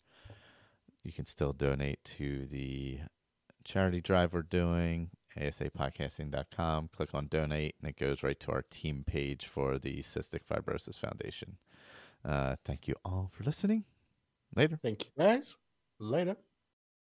you can still donate to the charity drive we're doing. ASAPodcasting.com. Click on donate, and it goes right to our team page for the Cystic Fibrosis Foundation. Thank you all for listening. Later. Thank you, guys. Later.